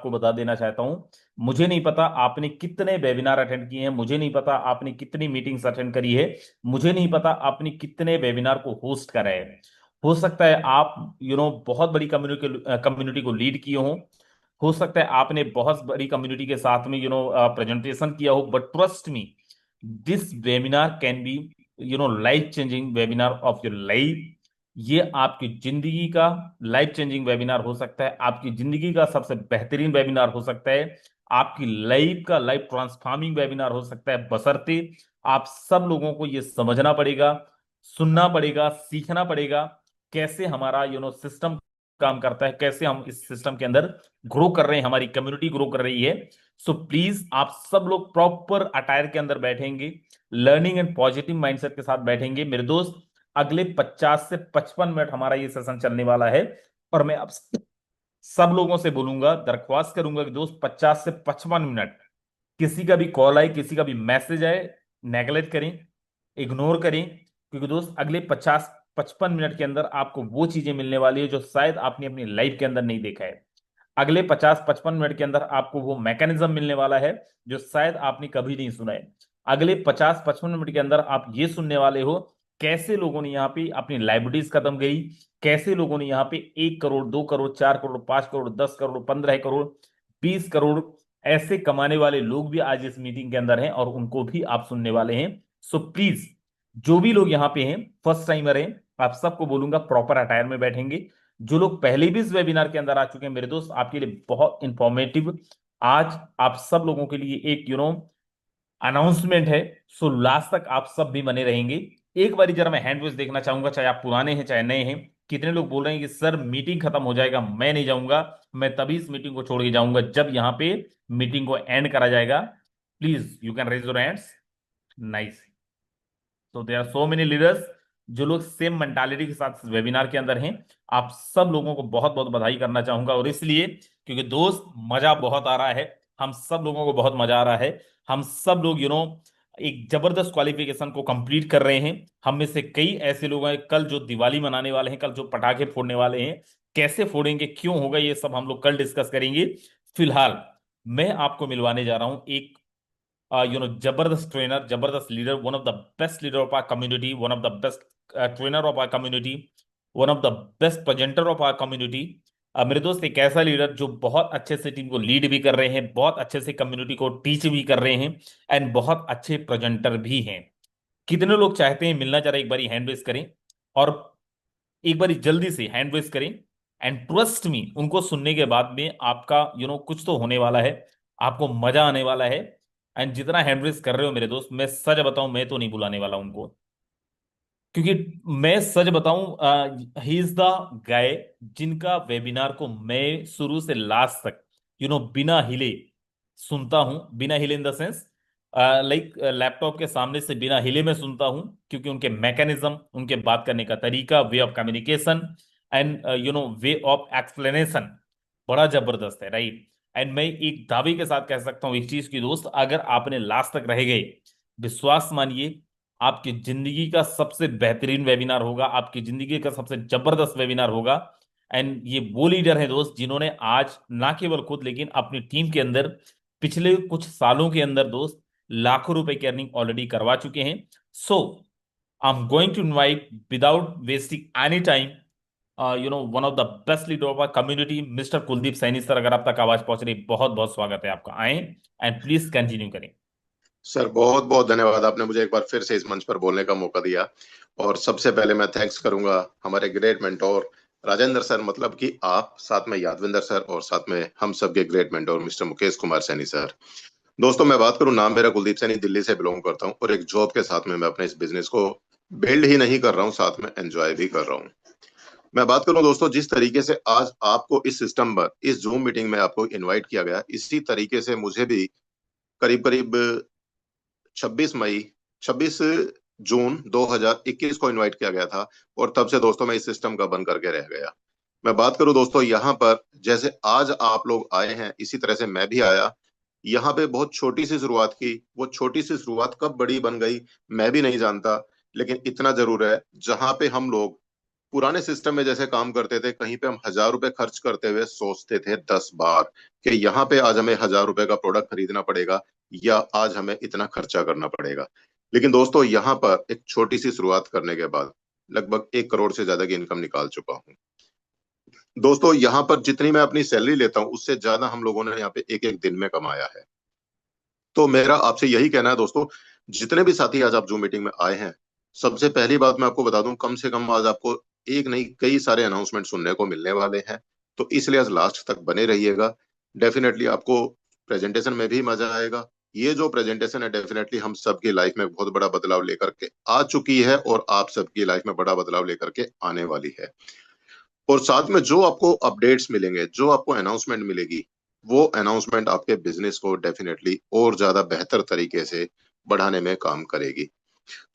आपको बता देना चाहता हूं, मुझे नहीं पता आपने कितने वेबिनार अटेंड किए हैं, मुझे नहीं पता आपने कितनी मीटिंग्स अटेंड करी है, मुझे नहीं पता आपने कितने वेबिनार को होस्ट करा है। हो सकता है आप बहुत बड़ी कम्युनिटी को लीड किए हो सकता है आपने बहुत बड़ी कम्युनिटी के साथ में प्रेजेंटेशन किया हो, but trust me, this webinar can be life changing webinar of your life. ये आपकी जिंदगी का लाइफ चेंजिंग वेबिनार हो सकता है, आपकी जिंदगी का सबसे बेहतरीन वेबिनार हो सकता है, आपकी लाइफ का लाइफ ट्रांसफॉर्मिंग वेबिनार हो सकता है, बशर्ते आप सब लोगों को ये समझना पड़ेगा, सुनना पड़ेगा, सीखना पड़ेगा कैसे हमारा सिस्टम काम करता है, कैसे हम इस सिस्टम के अंदर ग्रो कर रहे हैं, हमारी कम्युनिटी ग्रो कर रही है। सो प्लीज आप सब लोग प्रॉपर अटायर के अंदर बैठेंगे, लर्निंग एंड पॉजिटिव माइंडसेट के साथ बैठेंगे मेरे दोस्त। अगले 50 से 55 मिनट हमारा ये सेशन चलने वाला है, और मैं अब सब लोगों से बोलूंगा, दरख्वास्त करूंगा कि दोस्त 50 से 55 मिनट किसी का भी कॉल आए, किसी का भी मैसेज आए, नेगलेक्ट करें, इग्नोर करें, क्योंकि दोस्त अगले 50-55 मिनट के अंदर आपको वो चीजें मिलने वाली है जो शायद आपने अपनी लाइफ के अंदर नहीं देखा है। अगले 50-55 मिनट के अंदर आपको वो मैकेनिज्म मिलने वाला है जो शायद आपने कभी नहीं सुना है। अगले 50-55 मिनट के अंदर आप ये सुनने वाले हो कैसे लोगों ने यहाँ पे अपनी लाइबिलिटीज खत्म गई, कैसे लोगों ने यहाँ पे 1 करोड़, 2 करोड़, 4 करोड़, 5 करोड़, 10 करोड़, 15 करोड़, 20 करोड़ ऐसे कमाने वाले लोग भी आज इस मीटिंग के अंदर हैं, और उनको भी आप सुनने वाले हैं। सो प्लीज, जो भी लोग यहाँ पे हैं, फर्स्ट टाइमर हैं, आप सबको बोलूंगा प्रॉपर अटायर में बैठेंगे। जो लोग पहले भी इस वेबिनार के अंदर आ चुके हैं मेरे दोस्त, आपके लिए बहुत इंफॉर्मेटिव आज आप सब लोगों के लिए एक अनाउंसमेंट है। सो लास्ट तक आप सब भी बने रहेंगे। एक बारी जरा मैं हैंड रेज देखना चाहूंगा, चाहे आप पुराने हैं चाहे नए हैं। कितने लोग बोल रहे हैं कि सर मीटिंग खत्म हो जाएगा, मैं नहीं जाऊंगा, मैं तभी इस मीटिंग को छोड़ के जाऊंगा जब यहाँ पे मीटिंग को एंड करा जाएगा। Please you can raise your hands. Nice. तो there are so many leaders जो लोग सेम मेंटालिटी के साथ वेबिनार के अंदर हैं। आप सब लोगों को बहुत बहुत बधाई करना चाहूंगा, और इसलिए क्योंकि दोस्त मजा बहुत आ रहा है, हम सब लोगों को बहुत मजा आ रहा है। हम सब लोग एक जबरदस्त क्वालिफिकेशन को कंप्लीट कर रहे हैं। हम में से कई ऐसे लोग हैं कल जो दिवाली मनाने वाले हैं, कल जो पटाखे फोड़ने वाले हैं, कैसे फोड़ेंगे, क्यों होगा, ये सब हम लोग कल डिस्कस करेंगे। फिलहाल मैं आपको मिलवाने जा रहा हूं एक जबरदस्त ट्रेनर, जबरदस्त leader, one of the best leader of our community, one of the best trainer of our community, one of the best presenter of our community. मेरे दोस्त, एक ऐसा लीडर जो बहुत अच्छे से टीम को लीड भी कर रहे हैं, बहुत अच्छे से कम्युनिटी को टीच भी कर रहे हैं, एंड बहुत अच्छे प्रेजेंटर भी हैं। कितने लोग चाहते हैं मिलना? जरा एक बारी हैंड रेस करें, और एक बारी जल्दी से हैंड रेस करें। एंड ट्रस्ट मी, उनको सुनने के बाद में आपका कुछ तो होने वाला है, आपको मजा आने वाला है। एंड जितना हैंड रेस कर रहे हो मेरे दोस्त, मैं सच बताऊं, मैं तो नहीं बुलाने वाला उनको, क्योंकि मैं सच बताऊं, ही इज द गाय जिनका वेबिनार को मैं शुरू से लास्ट तक बिना हिले सुनता हूं। बिना हिले in the sense, like laptop के सामने से बिना हिले में सुनता हूं, क्योंकि उनके मैकेनिज्म, उनके बात करने का तरीका, way of communication and way of explanation बड़ा जबरदस्त है, राइट। एंड मैं एक दावे के साथ कह सकता हूं एक चीज की दोस्त, अगर आपने लास्ट तक रह गए, विश्वास मानिए, आपकी जिंदगी का सबसे बेहतरीन वेबिनार होगा, आपकी जिंदगी का सबसे जबरदस्त वेबिनार होगा। एंड ये वो लीडर हैं दोस्त जिन्होंने आज ना केवल खुद लेकिन अपनी टीम के अंदर पिछले कुछ सालों के अंदर दोस्त लाखों रुपए की अर्निंग ऑलरेडी करवा चुके हैं। So I am going to invite without wasting any time one of the best leader of our community, mister Kuldeep Saini sir. अगर आप तक आवाज पहुंच रही, बहुत बहुत स्वागत है आपका, आए एंड प्लीज कंटिन्यू करें। सर बहुत बहुत धन्यवाद, आपने मुझे एक बार फिर से इस मंच पर बोलने का मौका दिया। और सबसे पहले मैं थैंक्स करूंगा हमारे ग्रेट मेंटोर राजेंद्र सर, मतलब कि आप, साथ में यादविंदर सर, और साथ में हम सबके great mentor mister Mukesh Kumar Saini sir. दोस्तों मैं बात करूं, नाम मेरा कुलदीप सैनी, दिल्ली से बिलोंग करता हूं, और एक जॉब के साथ में मैं अपने इस बिजनेस को बिल्ड ही नहीं कर रहा हूं, साथ में एंजॉय भी कर रहा हूं। मैं बात करूं दोस्तों, जिस तरीके से आज आपको इस सिस्टम पर, इस जूम मीटिंग में आपको इनवाइट किया गया, इसी तरीके से मुझे भी करीब करीब 26 मई 26 जून 2021 को इनवाइट किया गया था, और तब से दोस्तों मैं इस सिस्टम का बन करके रह गया। मैं बात करूं दोस्तों, यहाँ पर जैसे आज आप लोग आए हैं, इसी तरह से मैं भी आया। यहाँ पे बहुत छोटी सी शुरुआत की, वो छोटी सी शुरुआत कब बड़ी बन गई मैं भी नहीं जानता, लेकिन इतना जरूर है, जहां पे हम लोग पुराने सिस्टम में जैसे काम करते थे, कहीं पे हम 1,000 रुपए खर्च करते हुए सोचते थे 10 बार कि यहाँ पे आज हमें 1,000 रुपए का प्रोडक्ट खरीदना पड़ेगा या आज हमें इतना खर्चा करना पड़ेगा। लेकिन दोस्तों यहाँ पर एक छोटी सी शुरुआत करने के बाद लगभग 1 करोड़ से ज्यादा की इनकम निकाल चुका हूँ। दोस्तों यहाँ पर जितनी मैं अपनी सैलरी लेता हूँ उससे ज्यादा हम लोगों ने यहाँ पे एक एक दिन में कमाया है। तो मेरा आपसे यही कहना है दोस्तों, जितने भी साथी आज आप जूम मीटिंग में आए हैं, सबसे पहली बात मैं आपको बता दूं, कम से कम आज आपको एक नहीं कई सारे अनाउंसमेंट सुनने को मिलने वाले हैं। तो इसलिए आज लास्ट तक बने रहिएगा। डेफिनेटली आपको प्रेजेंटेशन में भी मजा आएगा। ये जो प्रेजेंटेशन है डेफिनेटली हम सबकी लाइफ में बहुत बड़ा बदलाव लेकर के आ चुकी है और आप सबकी लाइफ में बड़ा बदलाव लेकर के आने वाली है। और साथ में जो आपको अपडेट्स मिलेंगे, जो आपको अनाउंसमेंट मिलेगी, वो अनाउंसमेंट आपके बिजनेस को डेफिनेटली और ज्यादा बेहतर तरीके से बढ़ाने में काम करेगी।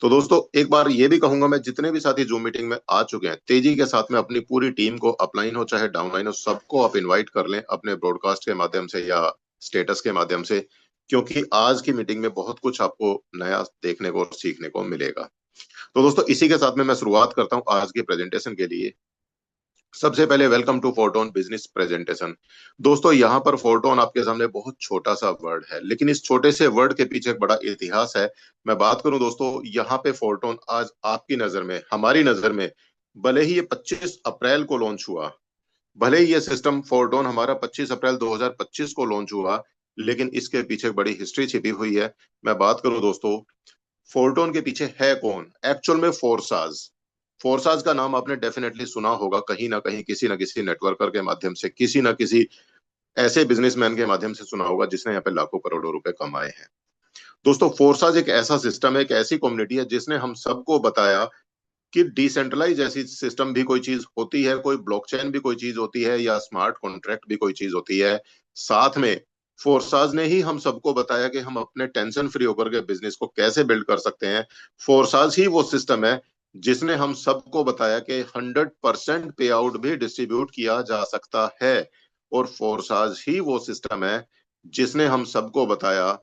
तो दोस्तों एक बार ये भी कहूंगा, मैं जितने भी साथी जूम मीटिंग में आ चुके हैं, तेजी के साथ में अपनी पूरी टीम को, अपलाइन हो चाहे डाउनलाइन हो, सबको आप इनवाइट कर लें अपने ब्रॉडकास्ट के माध्यम से या स्टेटस के माध्यम से, क्योंकि आज की मीटिंग में बहुत कुछ आपको नया देखने को और सीखने को मिलेगा। तो दोस्तों इसी के साथ में मैं शुरुआत करता हूँ आज के प्रेजेंटेशन के लिए। सबसे पहले वेलकम टू फोरटोन बिजनेस प्रेजेंटेशन। दोस्तों यहाँ पर फोरटोन आपके सामने बहुत छोटा सा वर्ड है, लेकिन इस छोटे से वर्ड के पीछे एक बड़ा इतिहास है। मैं बात करूं दोस्तों, यहाँ पे फोरटोन आज आपकी नजर में, हमारी नजर में, भले ही ये 25 अप्रैल को लॉन्च हुआ, भले ही ये सिस्टम फोरटोन हमारा 25 अप्रैल 2025 को लॉन्च हुआ, लेकिन इसके पीछे एक बड़ी हिस्ट्री छिपी हुई है। मैं बात करूं दोस्तों, फोरटोन के पीछे है कौन? एक्चुअल में फोरसाज। फोरसाज का नाम आपने डेफिनेटली सुना होगा कहीं ना कहीं, किसी ना किसी नेटवर्कर के माध्यम से, किसी ना किसी ऐसे बिजनेसमैन के माध्यम से सुना होगा जिसने यहाँ पे लाखों करोड़ों रुपए कमाए हैं। दोस्तों फोरसाज एक ऐसा सिस्टम है, एक ऐसी कम्युनिटी है जिसने हम सबको बताया कि डिसेंट्रलाइज ऐसी सिस्टम भी कोई चीज होती है, कोई ब्लॉकचेन भी कोई चीज होती है, या स्मार्ट कॉन्ट्रैक्ट भी कोई चीज होती है। साथ में फोरसाज ने ही हम सबको बताया कि हम अपने टेंशन फ्री होकर के बिजनेस को कैसे बिल्ड कर सकते हैं। फोरसाज ही वो सिस्टम है जिसने हम सबको बताया कि 100% पे आउट भी डिस्ट्रीब्यूट किया जा सकता है। और फोरसाज ही वो सिस्टम है जिसने हम सबको बताया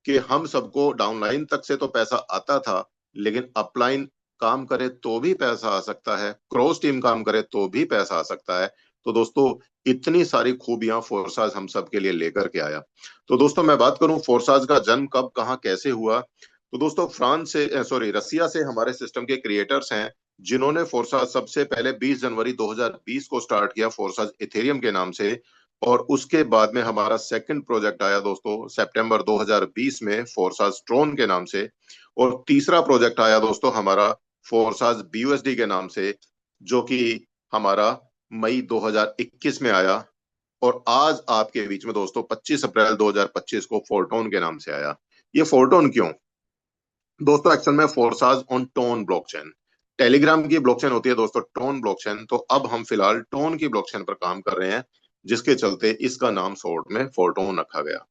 कि हम सबको डाउनलाइन तक से तो पैसा आता था, लेकिन अपलाइन काम करे तो भी पैसा आ सकता है, क्रॉस टीम काम करे तो भी पैसा आ सकता है। तो दोस्तों इतनी सारी खूबियां फोरसाज हम सब के लिए लेकर के आया। तो दोस्तों मैं बात करूं फोरसाज का जन्म कब, कहां, कैसे हुआ, तो दोस्तों फ्रांस से, सॉरी, रसिया से हमारे सिस्टम के क्रिएटर्स हैं जिन्होंने फोरसाज सबसे पहले 20 जनवरी 2020 को स्टार्ट किया, फोरसाज इथेरियम के नाम से। और उसके बाद में हमारा सेकंड प्रोजेक्ट आया दोस्तों सितंबर 2020 में, फोरसाज ट्रोन के नाम से। और तीसरा प्रोजेक्ट आया दोस्तों हमारा फोरसाज बीयूएसडी के नाम से, जो कि हमारा मई 2021 में आया। और आज आपके बीच में दोस्तों 25 अप्रैल 2025 को फोरटोन के नाम से आया। ये फोरटोन क्यों? दोस्तों एक्चुअल में फोरसाज ऑन टोन ब्लॉकचेन, टेलीग्राम की ब्लॉकचेन होती है दोस्तों टोन ब्लॉकचेन, तो अब हम फिलहाल टोन की ब्लॉकचेन पर काम कर रहे हैं, जिसके चलते इसका नाम शॉर्ट में फोरटोन रखा गया।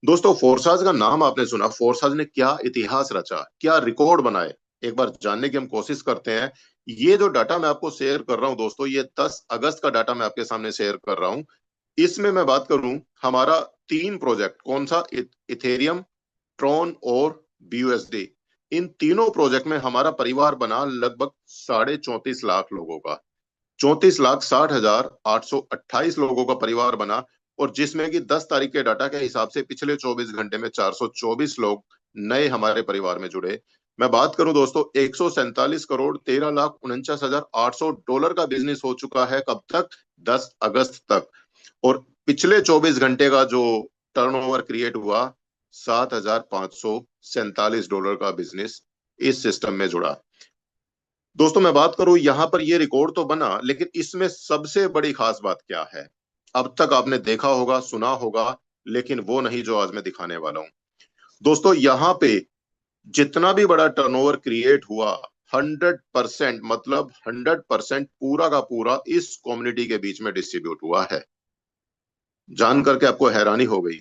दोस्तों फोरसाज का नाम आपने सुना, फोरसाज ने क्या इतिहास रचा, क्या रिकॉर्ड बनाए, एक बार जानने की हम कोशिश करते हैं। ये जो डाटा मैं आपको शेयर कर रहा हूं दोस्तों, ये 10 अगस्त का डाटा मैं आपके सामने शेयर कर रहा हूं। इसमें मैं बात करूं, हमारा 3 प्रोजेक्ट, कौन सा? इथेरियम, ट्रॉन और बीयूएसडी। इन तीनों प्रोजेक्ट में हमारा परिवार बना लगभग 34.5 लाख लोगों का, 34,60,828 लोगों का परिवार बना। और जिसमें कि 10 तारीख के डाटा के हिसाब से पिछले 24 घंटे में 424 लोग नए हमारे परिवार में जुड़े। मैं बात करूं दोस्तों, 147 करोड़ 13,49,800 डॉलर का बिजनेस हो चुका है, कब तक? 10 अगस्त तक। और पिछले 24 घंटे का जो टर्नओवर क्रिएट हुआ, $7,547 का बिजनेस इस सिस्टम में जुड़ा। दोस्तों मैं बात करूं, यहां पर ये रिकॉर्ड तो बना, लेकिन इसमें सबसे बड़ी खास बात क्या है? अब तक आपने देखा होगा, सुना होगा, लेकिन वो नहीं जो आज मैं दिखाने वाला हूं। दोस्तों यहाँ पे जितना भी बड़ा टर्नओवर क्रिएट हुआ, 100%, मतलब 100% पूरा का पूरा इस कम्युनिटी के बीच में डिस्ट्रीब्यूट हुआ है। जान करके आपको हैरानी हो गई।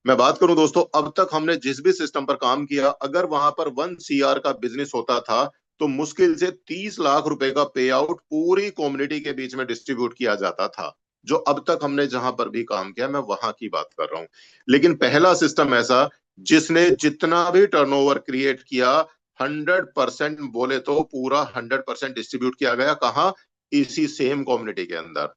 मैं बात करूं दोस्तों, अब तक हमने जिस भी सिस्टम पर काम किया, अगर वहां पर 1 CR का बिजनेस होता था तो मुश्किल से 30 लाख रुपए का पे आउट पूरी कम्युनिटी के बीच में डिस्ट्रीब्यूट किया जाता था। जो अब तक हमने जहां पर भी काम किया, मैं वहां की बात कर रहा हूं। लेकिन पहला सिस्टम ऐसा जिसने जितना भी टर्नओवर क्रिएट किया, 100% बोले तो पूरा 100% डिस्ट्रीब्यूट किया गया। कहाँ? इसी सेम कम्युनिटी के अंदर।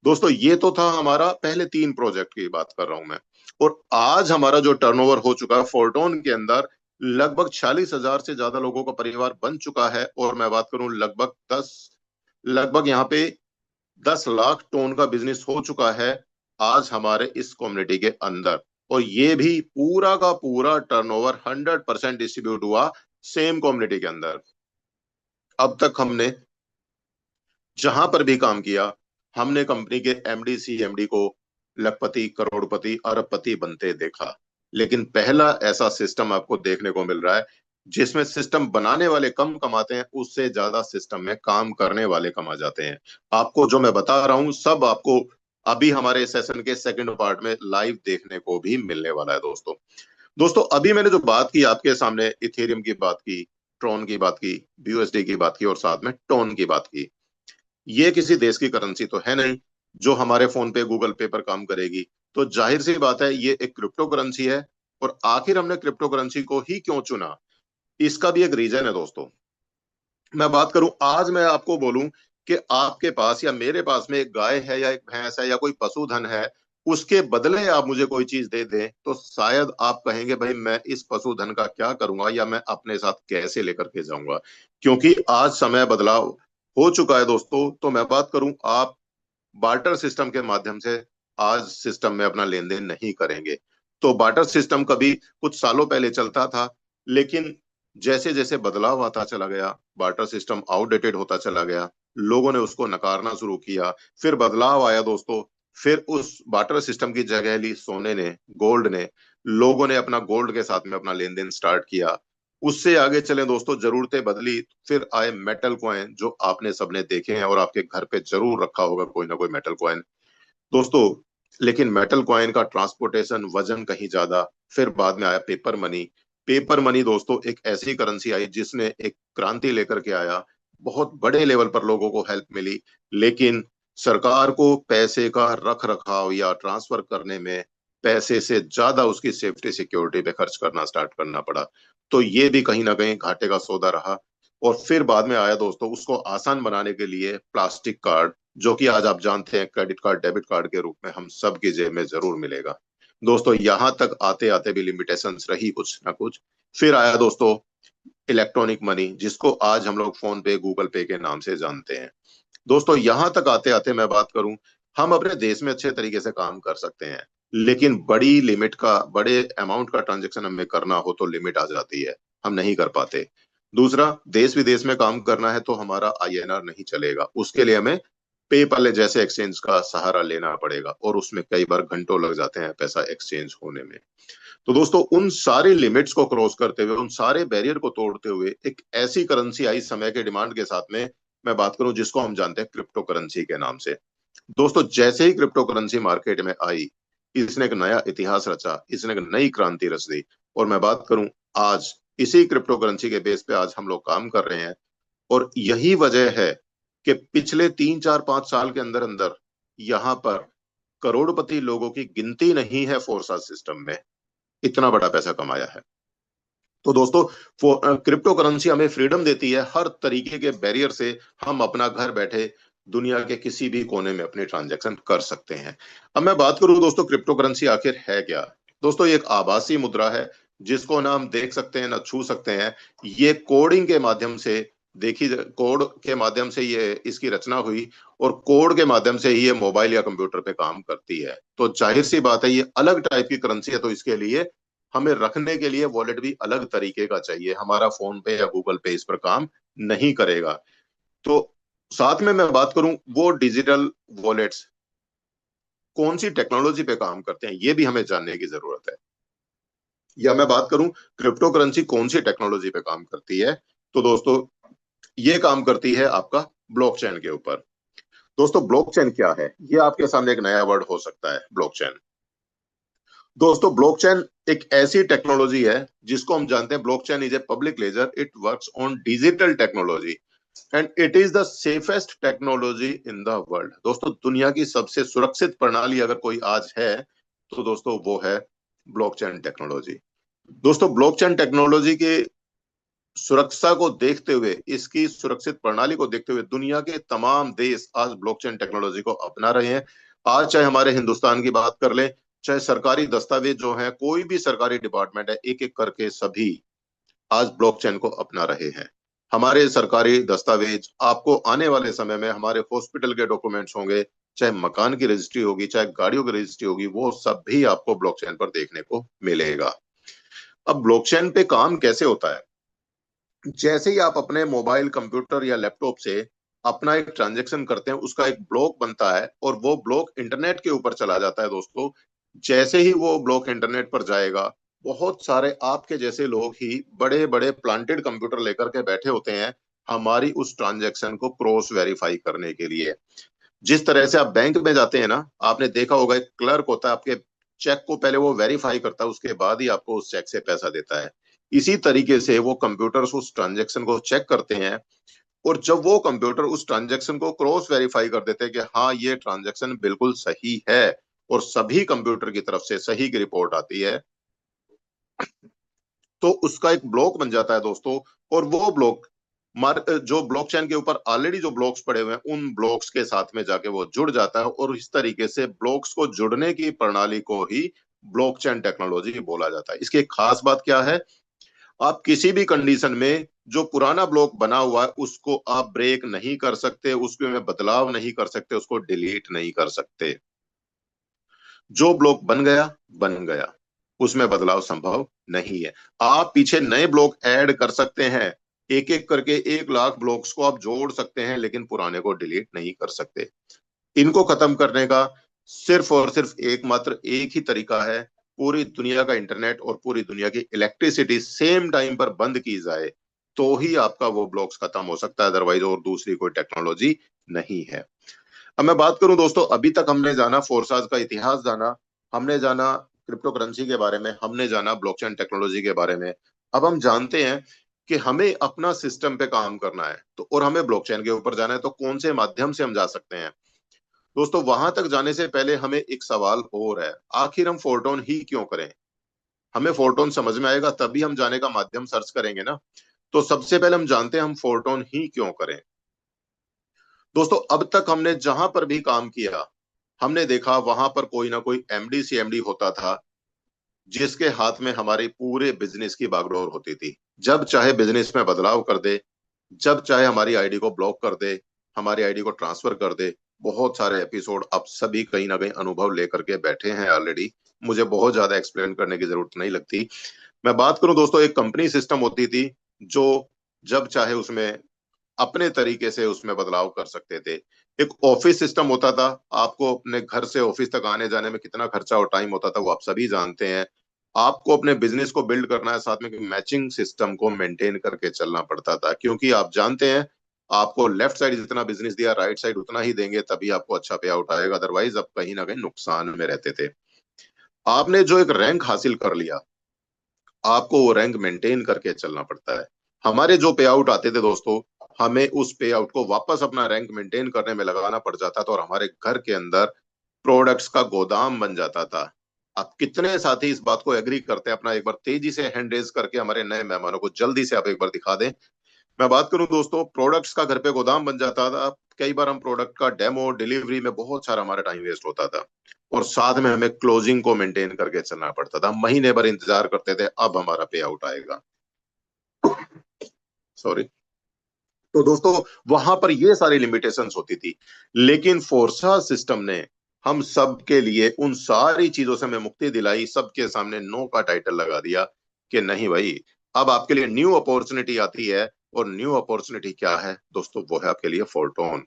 दोस्तों ये तो था हमारा पहले 3 प्रोजेक्ट की बात कर रहा हूं मैं। और आज हमारा जो टर्नओवर हो चुका है फोरटोन के अंदर, लगभग 46,000 से ज्यादा लोगों का परिवार बन चुका है। और मैं बात करूं लगभग यहाँ पे 10 लाख टन का बिजनेस हो चुका है आज हमारे इस कम्युनिटी के अंदर। और ये भी पूरा का पूरा टर्नओवर 100% डिस्ट्रीब्यूट हुआ सेम कम्युनिटी के अंदर। अब तक हमने जहां पर भी काम किया, हमने कंपनी के एमडी सीएमडी को लखपति, करोड़पति, अरबपति बनते देखा। लेकिन पहला ऐसा सिस्टम आपको देखने को मिल रहा है जिसमें सिस्टम बनाने वाले कम कमाते हैं, उससे ज्यादा सिस्टम में काम करने वाले कमा जाते हैं। आपको जो मैं बता रहा हूं सब आपको अभी हमारे सेशन के सेकंड पार्ट में लाइव देखने को भी मिलने वाला है। दोस्तों दोस्तों अभी मैंने जो बात की आपके सामने, इथेरियम की बात की, ट्रॉन की बात की, बीयूएसडी की बात की और साथ में टोन की बात की। ये किसी देश की करेंसी तो है नहीं जो हमारे फोन पे, गूगल पे पर काम करेगी। तो जाहिर सी बात है ये एक क्रिप्टो करेंसी है। और आखिर हमने क्रिप्टो करेंसी को ही क्यों चुना, इसका भी एक रीजन है। दोस्तों मैं बात करूं, आज मैं आपको बोलूं कि आपके पास या मेरे पास में एक गाय है या एक भैंस है या कोई पशुधन है, उसके बदले आप मुझे कोई चीज दे दें, तो शायद आप कहेंगे भाई मैं इस पशुधन का क्या करूंगा या मैं अपने साथ कैसे लेकर के जाऊंगा। क्योंकि आज समय बदलाव हो चुका है। दोस्तों तो मैं बात करूं, आप बार्टर सिस्टम के माध्यम से आज सिस्टम में अपना लेन देन नहीं करेंगे। तो बार्टर सिस्टम कभी कुछ सालों पहले चलता था, लेकिन जैसे जैसे बदलाव आता चला गया, बार्टर सिस्टम आउटडेटेड होता चला गया, लोगों ने उसको नकारना शुरू किया। फिर बदलाव आया दोस्तों, फिर उस बार्टर सिस्टम की जगह ली सोने ने, गोल्ड ने। लोगों ने अपना गोल्ड के साथ में अपना लेन देन स्टार्ट किया। उससे आगे चले दोस्तों, जरूरतें बदली, फिर आए मेटल कॉइन जो आपने सबने देखे हैं और आपके घर पे जरूर रखा होगा कोई ना कोई मेटल कॉइन। दोस्तों लेकिन मेटल कॉइन का ट्रांसपोर्टेशन, वजन कहीं ज्यादा। फिर बाद में आया पेपर मनी। पेपर मनी दोस्तों एक ऐसी करेंसी आई जिसने एक क्रांति लेकर के आया। बहुत बड़े लेवल पर लोगों को हेल्प मिली। लेकिन सरकार को पैसे का रख रखाव या ट्रांसफर करने में पैसे से ज्यादा उसकी सेफ्टी सिक्योरिटी पे खर्च करना स्टार्ट करना पड़ा। तो ये भी कहीं ना कहीं घाटे का सौदा रहा। और फिर बाद में आया दोस्तों उसको आसान बनाने के लिए प्लास्टिक कार्ड, जो कि आज आप जानते हैं क्रेडिट कार्ड, डेबिट कार्ड के रूप में हम सब की जेब में जरूर मिलेगा। दोस्तों यहां तक आते आते भी लिमिटेशंस रही कुछ ना कुछ। फिर आया दोस्तों इलेक्ट्रॉनिक मनी, जिसको आज हम लोग फोन पे, गूगल पे के नाम से जानते हैं। दोस्तों यहां तक आते आते मैं बात करूं, हम अपने देश में अच्छे तरीके से काम कर सकते हैं, लेकिन बड़ी लिमिट का, बड़े अमाउंट का ट्रांजेक्शन हमें करना हो तो लिमिट आ जाती है, हम नहीं कर पाते। दूसरा, देश विदेश में काम करना है तो हमारा आईएनआर नहीं चलेगा, उसके लिए हमें पेपल जैसे एक्सचेंज का सहारा लेना पड़ेगा और उसमें कई बार घंटों लग जाते हैं पैसा एक्सचेंज होने में। तो दोस्तों उन सारे लिमिट्स को क्रॉस करते हुए, उन सारे बैरियर को तोड़ते हुए एक ऐसी करेंसी आई समय के डिमांड के साथ में, मैं बात करूं जिसको हम जानते हैं क्रिप्टो करेंसी के नाम से। दोस्तों जैसे ही क्रिप्टो करेंसी मार्केट में आई, इसने एक नया इतिहास रचा, इसने एक नई क्रांति रच दी। और मैं बात करूं, आज इसी क्रिप्टो करेंसी के बेस पे आज हम लोग काम कर रहे हैं। और यही वजह है कि पिछले 3 4 5 साल के अंदर अंदर यहाँ पर करोड़पति लोगों की गिनती नहीं है फोर्सा सिस्टम में, इतना बड़ा पैसा कमाया है। तो दोस्तों क्रिप्टो करेंसी हमें फ्रीडम देती है हर तरीके के बैरियर से। हम अपना घर बैठे दुनिया के किसी भी कोने में अपने ट्रांजैक्शन कर सकते हैं। अब मैं बात करूं दोस्तों क्रिप्टो करेंसी आखिर है क्या। दोस्तों ये एक आभासी मुद्रा है जिसको ना हम देख सकते हैं ना छू सकते हैं। ये कोडिंग के माध्यम से, देखी कोड के माध्यम से ये इसकी रचना हुई और कोड के माध्यम से ही ये मोबाइल या कंप्यूटर पे काम करती है। तो जाहिर सी बात है ये अलग टाइप की करेंसी है, तो इसके लिए हमें रखने के लिए वॉलेट भी अलग तरीके का चाहिए। हमारा फोन पे या गूगल पे इस पर काम नहीं करेगा। तो साथ में मैं बात करूं, वो डिजिटल वॉलेट्स कौन सी टेक्नोलॉजी पे काम करते हैं ये भी हमें जानने की जरूरत है। या मैं बात करूं क्रिप्टो करेंसी कौन सी टेक्नोलॉजी पे काम करती है, तो दोस्तों ये काम करती है आपका ब्लॉकचेन के ऊपर। दोस्तों ब्लॉकचेन क्या है, ये आपके सामने एक नया वर्ड हो सकता है, ब्लॉकचेन। दोस्तों ब्लॉकचेन एक ऐसी टेक्नोलॉजी है जिसको हम जानते हैं, blockchain is a public ledger, it works on digital technology and it is the safest technology in the world. दोस्तों दुनिया की सबसे सुरक्षित प्रणाली अगर कोई आज है तो दोस्तों वो है ब्लॉकचेन टेक्नोलॉजी। दोस्तों ब्लॉकचेन टेक्नोलॉजी के सुरक्षा को देखते हुए, इसकी सुरक्षित प्रणाली को देखते हुए दुनिया के तमाम देश आज ब्लॉकचेन टेक्नोलॉजी को अपना रहे हैं। आज चाहे हमारे हिंदुस्तान की बात कर ले, चाहे सरकारी दस्तावेज जो है, कोई भी सरकारी डिपार्टमेंट है, एक एक करके सभी आज ब्लॉकचेन को अपना रहे हैं। हमारे सरकारी दस्तावेज आपको आने वाले समय में, हमारे हॉस्पिटल के डॉक्यूमेंट्स होंगे, चाहे मकान की रजिस्ट्री होगी, चाहे गाड़ियों की रजिस्ट्री होगी, वो सब भी आपको ब्लॉकचेन पर देखने को मिलेगा। अब ब्लॉकचेन पे काम कैसे होता है? जैसे ही आप अपने मोबाइल, कंप्यूटर या लैपटॉप से अपना एक ट्रांजैक्शन करते हैं, उसका एक ब्लॉक बनता है और वो ब्लॉक इंटरनेट के ऊपर चला जाता है दोस्तों। जैसे ही वो ब्लॉक इंटरनेट पर जाएगा, बहुत सारे आपके जैसे लोग ही बड़े बड़े प्लांटेड कंप्यूटर लेकर के बैठे होते हैं हमारी उस ट्रांजैक्शन को क्रॉस वेरीफाई करने के लिए। जिस तरह से आप बैंक में जाते हैं ना, आपने देखा होगा एक क्लर्क होता है, आपके चेक को पहले वो वेरीफाई करता है, उसके बाद ही आपको उस चेक से पैसा देता है। इसी तरीके से वो कंप्यूटर्स उस ट्रांजैक्शन को चेक करते हैं, और जब वो कंप्यूटर उस ट्रांजैक्शन को क्रॉस वेरीफाई कर देते हैं कि हाँ ये ट्रांजैक्शन बिल्कुल सही है, और सभी कंप्यूटर की तरफ से सही की रिपोर्ट आती है, तो उसका एक ब्लॉक बन जाता है दोस्तों। और वो ब्लॉक जो ब्लॉकचेन के ऊपर ऑलरेडी जो ब्लॉक्स पड़े हुए हैं, उन ब्लॉक्स के साथ में जाके वो जुड़ जाता है, और इस तरीके से ब्लॉक्स को जुड़ने की प्रणाली को ही ब्लॉकचेन टेक्नोलॉजी बोला जाता है। इसकी एक खास बात क्या है? आप किसी भी कंडीशन में जो पुराना ब्लॉक बना हुआ है उसको आप ब्रेक नहीं कर सकते, उसमें बदलाव नहीं कर सकते, उसको डिलीट नहीं कर सकते। जो ब्लॉक बन गया बन गया, उसमें बदलाव संभव नहीं है। आप पीछे नए ब्लॉक ऐड कर सकते हैं, एक एक करके 1 लाख ब्लॉक्स को आप जोड़ सकते हैं, लेकिन पुराने को डिलीट नहीं कर सकते। इनको खत्म करने का सिर्फ और सिर्फ एकमात्र एक ही तरीका है, पूरी दुनिया का इंटरनेट और पूरी दुनिया की इलेक्ट्रिसिटी सेम टाइम पर बंद की जाए, तो ही आपका वो ब्लॉक्स खत्म हो सकता है, अदरवाइज और दूसरी कोई टेक्नोलॉजी नहीं है। अब मैं बात करूं दोस्तों, अभी तक हमने जाना फोर्साज का इतिहास जाना, हमने जाना क्रिप्टो करेंसी के बारे में, हमने जाना ब्लॉकचेन टेक्नोलॉजी के बारे में। अब हम जानते हैं कि हमें अपना सिस्टम पे काम करना है, तो और हमें ब्लॉकचेन के ऊपर जाना है, तो कौन से माध्यम से हम जा सकते हैं? दोस्तों, वहां तक जाने से पहले हमें एक सवाल और है, आखिर हम फोरटोन ही क्यों करें? हमें फोरटोन समझ में आएगा तभी हम जाने का माध्यम सर्च करेंगे ना। तो सबसे पहले हम जानते हैं हम फोरटोन ही क्यों करें। दोस्तों, अब तक हमने जहां पर भी काम किया, हमने देखा वहां पर कोई ना कोई एमडी सीएमडी होता था, जिसके हाथ में हमारी पूरे बिजनेस की बागडोर होती थी। जब चाहे बिजनेस में बदलाव कर दे, जब चाहे हमारी आईडी को ब्लॉक कर दे, हमारी आईडी को ट्रांसफर कर दे। बहुत सारे एपिसोड आप सभी कहीं ना कहीं अनुभव लेकर के बैठे हैं ऑलरेडी, मुझे बहुत ज्यादा एक्सप्लेन करने की जरूरत नहीं लगती। मैं बात करूं दोस्तों, एक कंपनी सिस्टम होती थी जो जब चाहे उसमें अपने तरीके से उसमें बदलाव कर सकते थे। एक ऑफिस सिस्टम होता था, आपको अपने घर से ऑफिस तक आने जाने में कितना खर्चा और टाइम होता था वो आप सभी जानते हैं। आपको अपने बिजनेस को बिल्ड करना है, साथ में मैचिंग सिस्टम को मेंटेन करके चलना पड़ता था, क्योंकि आप जानते हैं आपको लेफ्ट साइड जितना बिजनेस दिया, राइट साइड उतना ही देंगे, तभी आपको अच्छा पे आउट आएगा, अदरवाइज आप कहीं ना कहीं नुकसान में रहते थे। आपने जो एक रैंक हासिल कर लिया, आपको वो रैंक मेंटेन करके चलना पड़ता है। हमारे जो पे आउट आते थे दोस्तों, हमें उस पे आउट को वापस अपना रैंक मेंटेन करने में लगाना पड़ जाता था, और हमारे घर के अंदर प्रोडक्ट्स का गोदाम बन जाता था। आप कितने साथी इस बात को एग्री करते हैं? अपना एक बार तेजी से हैंड रेज करके हमारे नए मेहमानों को जल्दी से आप एक बार दिखा दें। मैं बात करूं दोस्तों, प्रोडक्ट्स का घर पे गोदाम बन जाता था। कई बार हम प्रोडक्ट का डेमो डिलीवरी में बहुत सारा हमारा टाइम वेस्ट होता था, और साथ में हमें क्लोजिंग को मेंटेन करके चलना पड़ता था। महीने भर इंतजार करते थे अब हमारा पे आउट आएगा। सॉरी। तो दोस्तों, वहां पर ये सारी लिमिटेशंस होती थी, लेकिन फोर्सा सिस्टम ने हम सब के लिए उन सारी चीजों से हमें मुक्ति दिलाई, सबके सामने नो का टाइटल लगा दिया कि नहीं भाई, अब आपके लिए न्यू अपॉर्चुनिटी आती है। और न्यू अपॉर्चुनिटी क्या है दोस्तों? वो है आपके लिए फोर्टोन।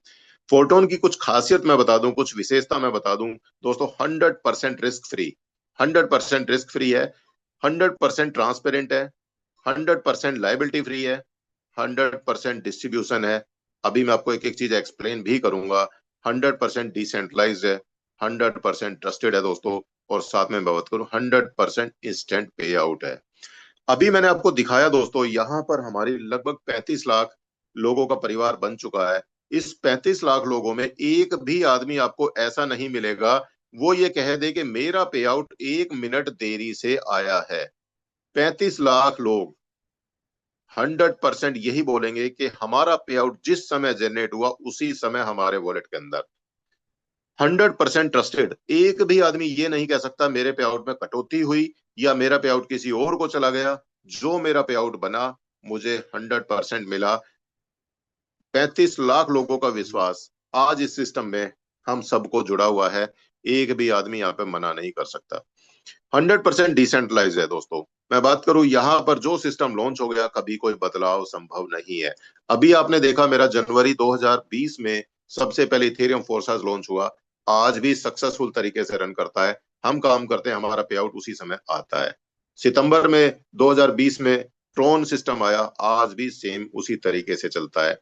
फोर्टोन की कुछ खासियत मैं बता दूं, कुछ विशेषता मैं बता दूं दोस्तों। 100% रिस्क फ्री, 100% रिस्क फ्री है, 100% ट्रांसपेरेंट है, 100% लाइबिलिटी फ्री है, 100% डिस्ट्रीब्यूशन है। अभी मैं आपको एक एक चीज एक्सप्लेन भी करूंगा। 100% डिसेंट्रलाइज्ड है, 100% ट्रस्टेड है दोस्तों, और साथ में मैं बात करूं 100% इंस्टेंट पे आउट है। अभी मैंने आपको दिखाया दोस्तों, यहाँ पर हमारी लगभग 35 लाख लोगों का परिवार बन चुका है। इस 35 लाख लोगों में एक भी आदमी आपको ऐसा नहीं मिलेगा वो ये कह दे कि मेरा पे आउट 1 मिनट देरी से आया है। 35 लाख लोग 100% यही बोलेंगे कि हमारा पे आउट जिस समय जनरेट हुआ उसी समय हमारे वॉलेट के अंदर। 100% ट्रस्टेड। एक भी आदमी ये नहीं कह सकता मेरे पे आउट में कटौती हुई या मेरा पे आउट किसी और को चला गया। जो मेरा पे आउट बना मुझे 100% मिला। 35 लाख लोगों का विश्वास आज इस सिस्टम में हम सबको जुड़ा हुआ है। एक भी आदमी यहाँ पे मना नहीं कर सकता। 100% डिसेंट्रलाइज है दोस्तों। मैं बात करूं यहाँ पर जो सिस्टम लॉन्च हो गया कभी कोई बदलाव संभव नहीं है। अभी आपने देखा मेरा जनवरी 2020 में सबसे पहले इथेरियम फोर्साज लॉन्च हुआ। आज भी सक्सेसफुल तरीके से रन करता है। हम काम करते हैं, हमारा पे आउट उसी समय आता है। सितंबर में 2020 में ट्रोन सिस्टम आया, आज भी सेम उसी तरीके से चलता है।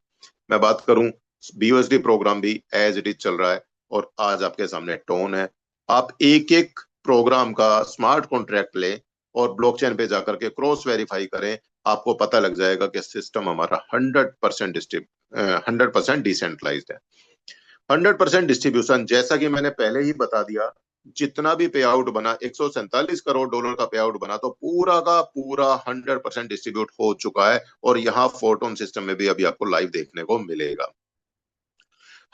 मैं बात करूं बीयूएसडी प्रोग्राम भी एज इट इज चल रहा है और आज आपके सामने टोन है। आप एक एक प्रोग्राम का स्मार्ट कॉन्ट्रैक्ट लें और ब्लॉकचेन पे जाकर के क्रॉस वेरीफाई करें, आपको पता लग जाएगा कि सिस्टम हमारा 100% डिसेंट्रलाइज्ड है। 100% डिस्ट्रीब्यूशन, जैसा कि मैंने पहले ही बता दिया, जितना भी पे आउट बना, $147 करोड़ का पे आउट बना, तो पूरा का पूरा 100% डिस्ट्रीब्यूट हो चुका है। और यहाँ फोर्टोन सिस्टम में भी अभी आपको लाइव देखने को मिलेगा।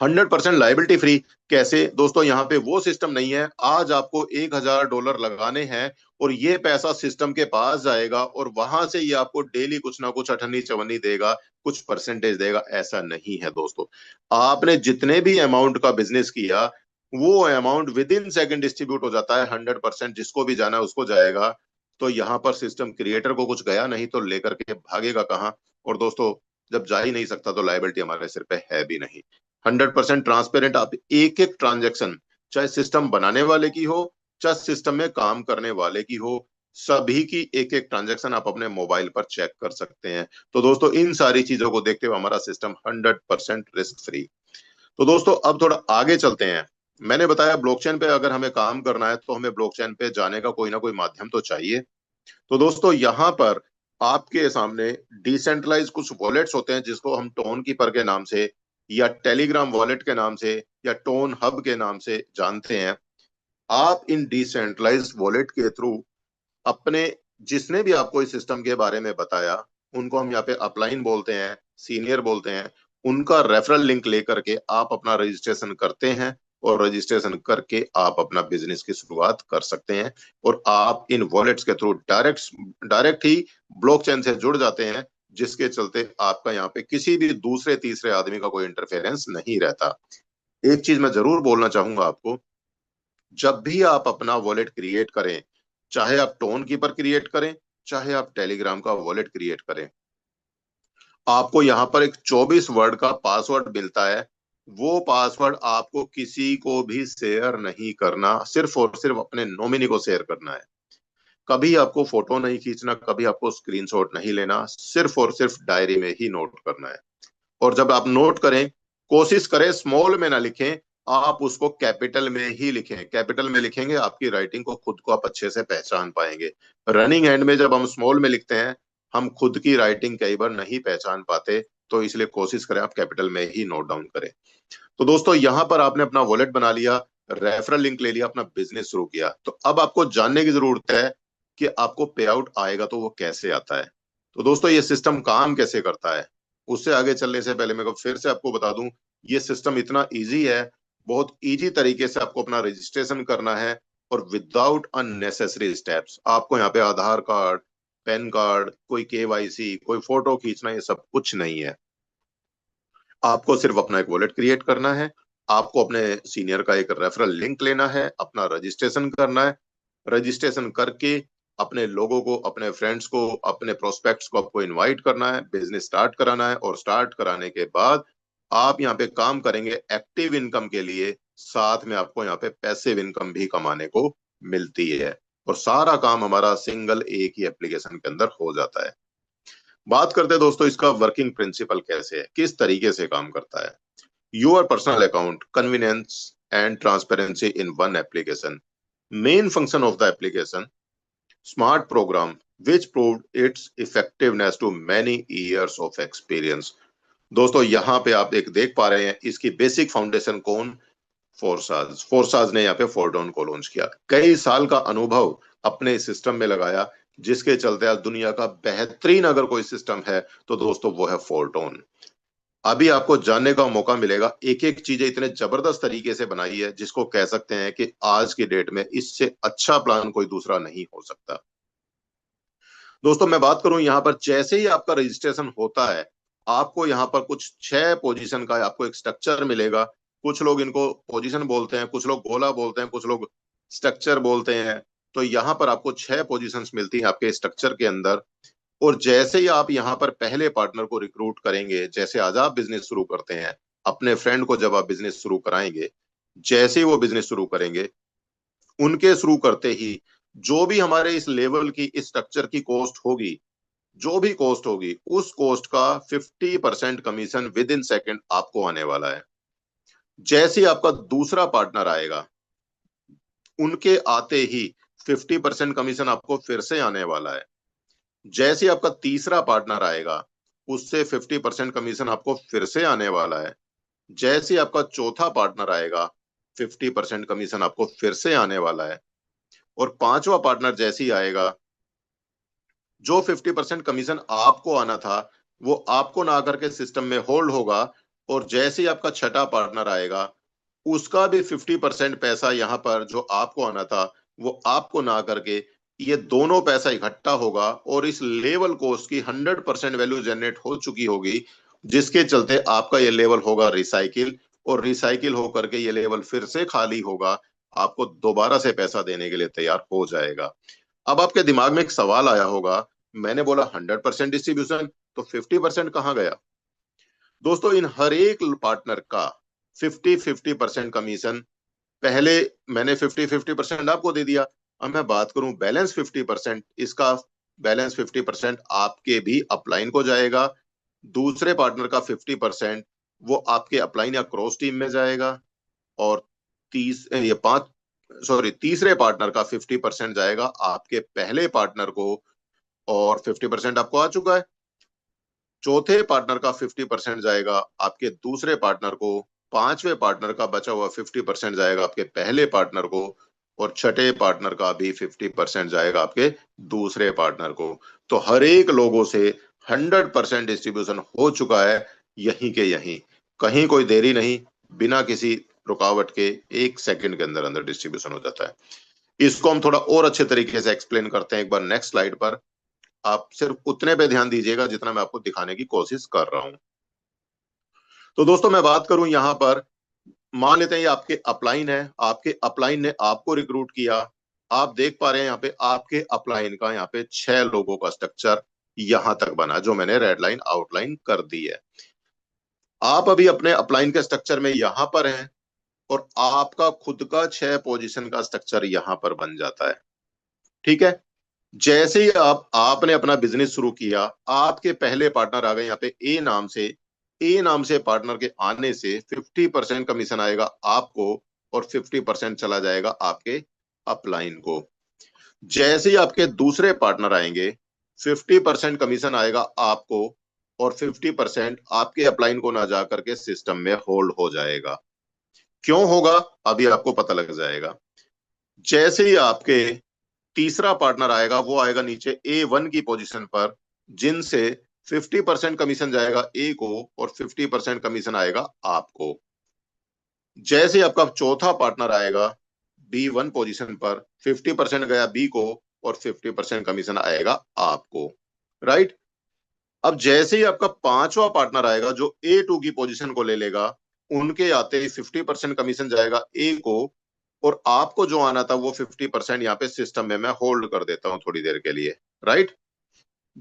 100% लाइबिलिटी फ्री। कैसे दोस्तों, यहाँ पे वो सिस्टम नहीं है आज आपको $1,000 लगाने हैं और ये पैसा सिस्टम के पास जाएगा और वहां से ये आपको डेली कुछ ना कुछ अठन्नी चवन्नी देगा, कुछ परसेंटेज देगा। ऐसा नहीं है दोस्तों। आपने जितने भी अमाउंट का बिजनेस किया वो amount with in second distribute हो जाता है। 100% जिसको भी जाना है उसको जाएगा। तो यहाँ पर सिस्टम क्रिएटर को कुछ गया नहीं तो लेकर के भागेगा कहाँ। और दोस्तों, जब जा ही नहीं सकता तो लाइबिलिटी हमारे सिर पे है भी नहीं। 100% ट्रांसपेरेंट। आप एक एक ट्रांजेक्शन, चाहे सिस्टम बनाने वाले की हो चाहे सिस्टम में काम करने वाले की हो, सभी की एक एक ट्रांजेक्शन आप अपने मोबाइल पर चेक कर सकते हैं। तो दोस्तों, इन सारी चीजों को देखते हुए हमारा सिस्टम 100% रिस्क फ्री। तो दोस्तों, अब थोड़ा आगे चलते हैं। मैंने बताया ब्लॉकचेन पे अगर हमें काम करना है तो हमें ब्लॉकचेन पे जाने का कोई ना कोई माध्यम तो चाहिए। तो दोस्तों, यहाँ पर आपके सामने डिसेंट्रलाइज कुछ वॉलेट्स होते हैं जिसको हम टोन कीपर के नाम से या टेलीग्राम वॉलेट के नाम से या टोन हब के नाम से जानते हैं। आप इन डिसेंट्रलाइज वॉलेट के थ्रू अपने, जिसने भी आपको इस सिस्टम के बारे में बताया, उनको हम यहाँ पे अपलाइन बोलते हैं, सीनियर बोलते हैं, उनका रेफरल लिंक लेकर के आप अपना रजिस्ट्रेशन करते हैं और रजिस्ट्रेशन करके आप अपना बिजनेस की शुरुआत कर सकते हैं। और आप इन वॉलेट्स के थ्रू डायरेक्ट ही ब्लॉकचेन से जुड़ जाते हैं, जिसके चलते आपका यहाँ पे किसी भी दूसरे तीसरे आदमी का कोई इंटरफेरेंस नहीं रहता। एक चीज मैं जरूर बोलना चाहूंगा आपको, जब भी आप अपना वॉलेट क्रिएट करें, चाहे आप टोन कीपर क्रिएट करें चाहे आप टेलीग्राम का वॉलेट क्रिएट करें, आपको यहाँ पर एक 24 वर्ड का पासवर्ड मिलता है। वो पासवर्ड आपको किसी को भी शेयर नहीं करना, सिर्फ और सिर्फ अपने नॉमिनी को शेयर करना है। कभी आपको फोटो नहीं खींचना, कभी आपको स्क्रीनशॉट नहीं लेना, सिर्फ और सिर्फ डायरी में ही नोट करना है। और जब आप नोट करें, कोशिश करें स्मॉल में ना लिखें, आप उसको कैपिटल में ही लिखें। कैपिटल में लिखेंगे आपकी राइटिंग को खुद को आप अच्छे से पहचान पाएंगे। रनिंग एंड में जब हम स्मॉल में लिखते हैं, हम खुद की राइटिंग कई बार नहीं पहचान पाते। तो इसलिए कोशिश करें आप कैपिटल में ही नोट डाउन करें। तो दोस्तों, यहाँ पर आपने अपना वॉलेट बना लिया, रेफरल लिंक ले लिया, अपना बिजनेस शुरू किया। तो अब आपको जानने की जरूरत है कि आपको पे आउट आएगा तो वो कैसे आता है। तो दोस्तों, ये सिस्टम काम कैसे करता है, उससे आगे चलने से पहले मैं फिर से आपको बता दूं, ये सिस्टम इतना इजी है। बहुत इजी तरीके से आपको अपना रजिस्ट्रेशन करना है और विदाउट अननेसेसरी स्टेप्स। आपको यहाँ पे आधार कार्ड, पैन कार्ड, कोई केवाईसी, कोई फोटो खींचना, ये सब कुछ नहीं है। आपको सिर्फ अपना एक वॉलेट क्रिएट करना है, आपको अपने सीनियर का एक रेफरल लिंक लेना है, अपना रजिस्ट्रेशन करना है। रजिस्ट्रेशन करके अपने लोगों को, अपने फ्रेंड्स को, अपने प्रोस्पेक्ट्स को आपको इनवाइट करना है, बिजनेस स्टार्ट कराना है। और स्टार्ट कराने के बाद आप यहाँ पे काम करेंगे एक्टिव इनकम के लिए, साथ में आपको यहाँ पे पैसिव इनकम भी कमाने को मिलती है। और सारा काम हमारा सिंगल एक ही एप्लीकेशन के अंदर हो जाता है। बात करते हैं दोस्तों इसका वर्किंग प्रिंसिपल कैसे है, किस तरीके से काम करता है। Your personal account, convenience and transparency in one application. Main function of the application, smart program which proved its effectiveness to many years of experience। दोस्तों, यहाँ पे आप एक देख पा रहे हैं इसकी बेसिक फाउंडेशन कौन, फोर्साज ने यहाँ पे फोर्टोन को लॉन्च किया। कई साल का अनुभव अपने सिस्टम में लगाया, जिसके चलते आज दुनिया का बेहतरीन अगर कोई सिस्टम है तो दोस्तों वो है फोल्टोन। अभी आपको जानने का मौका मिलेगा, एक एक चीजें इतने जबरदस्त तरीके से बनाई है जिसको कह सकते हैं कि आज की डेट में इससे अच्छा प्लान कोई दूसरा नहीं हो सकता। दोस्तों मैं बात करूं यहाँ पर, जैसे ही आपका रजिस्ट्रेशन होता है आपको यहाँ पर कुछ 6 पोजीशन का आपको एक स्ट्रक्चर मिलेगा। कुछ लोग इनको पोजीशन बोलते हैं, कुछ लोग गोला बोलते हैं, कुछ लोग स्ट्रक्चर बोलते हैं। तो यहाँ पर आपको 6 पोजीशंस मिलती हैं आपके स्ट्रक्चर के अंदर। और जैसे ही आप यहाँ पर पहले पार्टनर को रिक्रूट करेंगे, जैसे आज आप बिजनेस शुरू करते हैं, अपने फ्रेंड को जब आप बिजनेस शुरू कराएंगे, जैसे ही वो बिजनेस शुरू करेंगे, उनके शुरू करते ही जो भी हमारे इस लेवल की, इस स्ट्रक्चर की कॉस्ट होगी, जो भी कॉस्ट होगी, उस कॉस्ट का 50% कमीशन विद इन सेकेंड आपको आने वाला है। जैसे ही आपका दूसरा पार्टनर आएगा, उनके आते ही 50% कमीशन आपको फिर से आने वाला है। जैसे ही आपका तीसरा पार्टनर आएगा, उससे 50% कमीशन आपको फिर से आने वाला है। जैसे ही आपका चौथा पार्टनर आएगा, 50% कमीशन आपको फिर से आने वाला है। और पांचवा पार्टनर जैसे ही आएगा, जो 50% कमीशन आपको आना था वो आपको ना करके सिस्टम में होल्ड होगा। और जैसे ही आपका छठा पार्टनर आएगा, उसका भी 50% पैसा यहाँ पर जो आपको आना था वो आपको ना करके, ये दोनों पैसा इकट्ठा होगा और इस लेवल कोस्ट की 100% वैल्यू जनरेट हो चुकी होगी, जिसके चलते आपका ये लेवल होगा रिसाइकिल। और रिसाइकिल होकर के ये लेवल फिर से खाली होगा, आपको दोबारा से पैसा देने के लिए तैयार हो जाएगा। अब आपके दिमाग में एक सवाल आया होगा, मैंने बोला 100% डिस्ट्रीब्यूशन, तो 50% कहाँ गया? दोस्तों इन हर एक पार्टनर का 50-50% कमीशन, पहले मैंने 50-50% आपको दे दिया। अब मैं बात करूं बैलेंस 50%, इसका बैलेंस 50% आपके भी अपलाइन को जाएगा। दूसरे पार्टनर का 50% वो आपके अपलाइन या क्रॉस टीम में जाएगा। और तीसरे पार्टनर का 50% जाएगा आपके पहले पार्टनर को, और 50% आपको आ चुका है। चौथे पार्टनर का 50% जाएगा आपके दूसरे पार्टनर को। पांचवें पार्टनर का बचा हुआ 50% जाएगा आपके पहले पार्टनर को। और छठे पार्टनर का भी 50% जाएगा आपके दूसरे पार्टनर को। तो हर एक लोगों से 100% डिस्ट्रीब्यूशन हो चुका है, यहीं के यहीं, कहीं कोई देरी नहीं, बिना किसी रुकावट के 1 सेकंड के अंदर अंदर डिस्ट्रीब्यूशन हो जाता है। इसको हम थोड़ा और अच्छे तरीके से एक्सप्लेन करते हैं एक बार नेक्स्ट स्लाइड पर। आप सिर्फ उतने पे ध्यान दीजिएगा जितना मैं आपको दिखाने की कोशिश कर रहा हूं। तो दोस्तों मैं बात करूं यहां पर, मान लेते हैं ये आपके अपलाइन है, आपके अपलाइन ने आपको रिक्रूट किया। आप देख पा रहे हैं यहाँ पे आपके अपलाइन का यहाँ पे 6 लोगों का स्ट्रक्चर यहां तक बना, जो मैंने रेड लाइन आउटलाइन कर दी है। आप अभी अपने अपलाइन के स्ट्रक्चर में यहां पर हैं और आपका खुद का 6 पोजीशन का स्ट्रक्चर यहां पर बन जाता है। ठीक है। जैसे ही आपने अपना बिजनेस शुरू किया, आपके पहले पार्टनर आ गए यहाँ पे ए नाम से। ए नाम से पार्टनर के आने से 50% कमीशन आएगा आपको और 50% चला जाएगा आपके अपलाइन को। जैसे ही आपके दूसरे पार्टनर आएंगे, 50% कमीशन आएगा आपको और 50% आपके अपलाइन को ना जा करके सिस्टम में होल्ड हो जाएगा। क्यों होगा अभी आपको पता लग जाएगा। जैसे ही आपके तीसरा पार्टनर आएगा, वो आएगा नीचे A1 की पोजीशन पर, जिनसे 50% कमीशन जाएगा ए को और 50% कमीशन आएगा आपको। जैसे आपका चौथा पार्टनर आएगा B1 पोजीशन पर, 50% गया बी को और 50% कमीशन आएगा आपको। राइट। अब जैसे ही आपका पांचवा पार्टनर आएगा जो A2 की पोजीशन को ले लेगा, उनके आते ही 50% कमीशन जाएगा ए को और आपको जो आना था वो 50% यहाँ पे सिस्टम में मैं होल्ड कर देता हूं थोड़ी देर के लिए। राइट।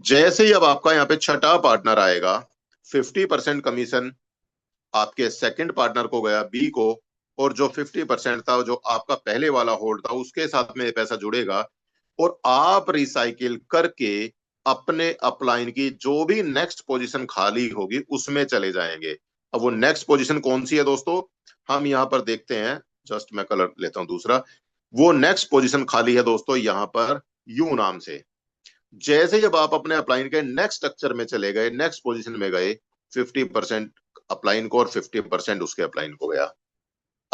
जैसे ही अब आपका यहाँ पे छठा पार्टनर आएगा, 50% कमीशन आपके सेकंड पार्टनर को गया बी को, और जो 50% था जो आपका पहले वाला होल्ड था उसके साथ में पैसा जुड़ेगा और आप रिसाइकिल करके अपने अपलाइन की जो भी नेक्स्ट पोजीशन खाली होगी उसमें चले जाएंगे। अब वो नेक्स्ट पोजीशन कौन सी है दोस्तों, हम यहाँ पर देखते हैं। जस्ट मैं कलर लेता हूं दूसरा। वो नेक्स्ट पोजीशन खाली है दोस्तों यहाँ पर यू नाम से। जैसे जब आप अपने अपलाइन के नेक्स्ट स्ट्रक्चर में चले गए, नेक्स्ट पोजीशन में गए, 50% अपलाइन को और 50% उसके अपलाइन को गया।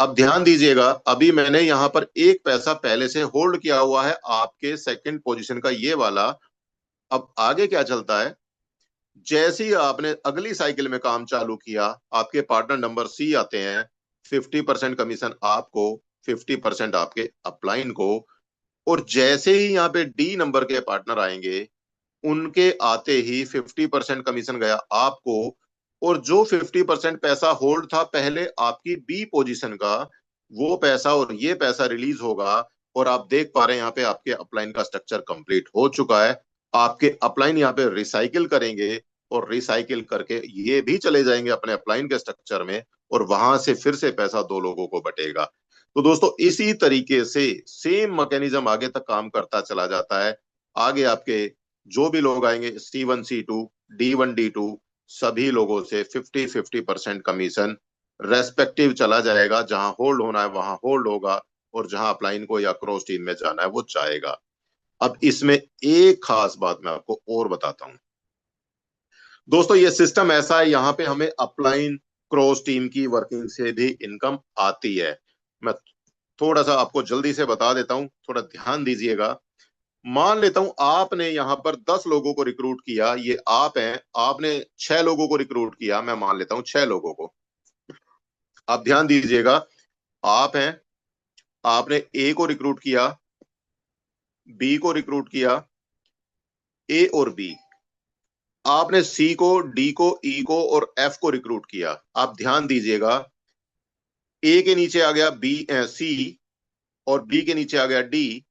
अब ध्यान दीजिएगा, अभी मैंने यहां पर एक पैसा पहले से होल्ड किया हुआ है आपके सेकंड पोजीशन का ये वाला। अब आगे क्या चलता है, जैसे ही आपने अगली साइकिल में काम चालू किया, आपके पार्टनर नंबर सी आते हैं, 50% कमीशन आपको, 50% आपके अपलाइन को। और जैसे ही यहाँ पे डी नंबर के पार्टनर आएंगे, उनके आते ही 50% कमीशन गया आपको। और जो 50% पैसा होल्ड था पहले आपकी बी पोजीशन का, वो पैसा और ये पैसा रिलीज होगा। और आप देख पा रहे हैं यहाँ पे आपके अपलाइन का स्ट्रक्चर कंप्लीट हो चुका है। आपके अपलाइन यहाँ पे रिसाइकिल करेंगे, और रिसाइकिल करके ये भी चले जाएंगे अपने अपलाइन के स्ट्रक्चर में, और वहां से फिर से पैसा दो लोगों को बटेगा। तो दोस्तों इसी तरीके से सेम मैकेनिज्म आगे तक काम करता चला जाता है। आगे आपके जो भी लोग आएंगे, C1 C2 D1 D2, सभी लोगों से 50-50% कमीशन रेस्पेक्टिव चला जाएगा। जहां होल्ड होना है वहां होल्ड होगा, और जहां अपलाइन को या क्रॉस टीम में जाना है वो जाएगा। अब इसमें एक खास बात मैं आपको और बताता हूं दोस्तों, ये सिस्टम ऐसा है, यहाँ पे हमें अपलाइन क्रॉस टीम की वर्किंग से भी इनकम आती है। मैं थोड़ा सा आपको जल्दी से बता देता हूं, थोड़ा ध्यान दीजिएगा। मान लेता हूं आपने यहां पर 10 लोगों को रिक्रूट किया, ये आप हैं, आपने 6 लोगों को रिक्रूट किया, मैं मान लेता हूं 6 लोगों को। आप ध्यान दीजिएगा, आप हैं, आपने ए को रिक्रूट किया, बी को रिक्रूट किया, ए और बी, आपने सी को, डी को, ई को और एफ को रिक्रूट किया। आप ध्यान दीजिएगा, ए के नीचे आ गया बी, सी, और बी के नीचे आ गया डी,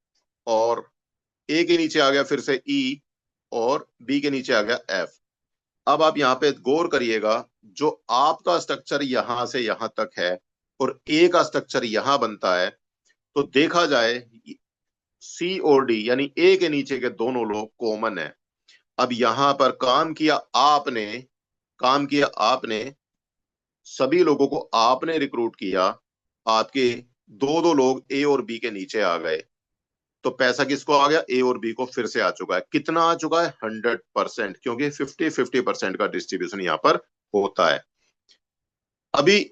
और ए के नीचे आ गया फिर से ई, और बी के नीचे आ गया एफ। अब आप यहाँ पे गौर करिएगा, जो आपका स्ट्रक्चर यहां से यहां तक है और ए का स्ट्रक्चर यहां बनता है, तो देखा जाए सी और डी यानी ए के नीचे के दोनों लोग कॉमन है। अब यहां पर काम किया आपने सभी लोगों को आपने रिक्रूट किया, आपके दो दो लोग ए और बी के नीचे आ गए, तो पैसा किसको आ गया, ए और बी को फिर से आ चुका है। कितना आ चुका है, 100%, क्योंकि 50-50% का डिस्ट्रीब्यूशन यहां पर होता है। अभी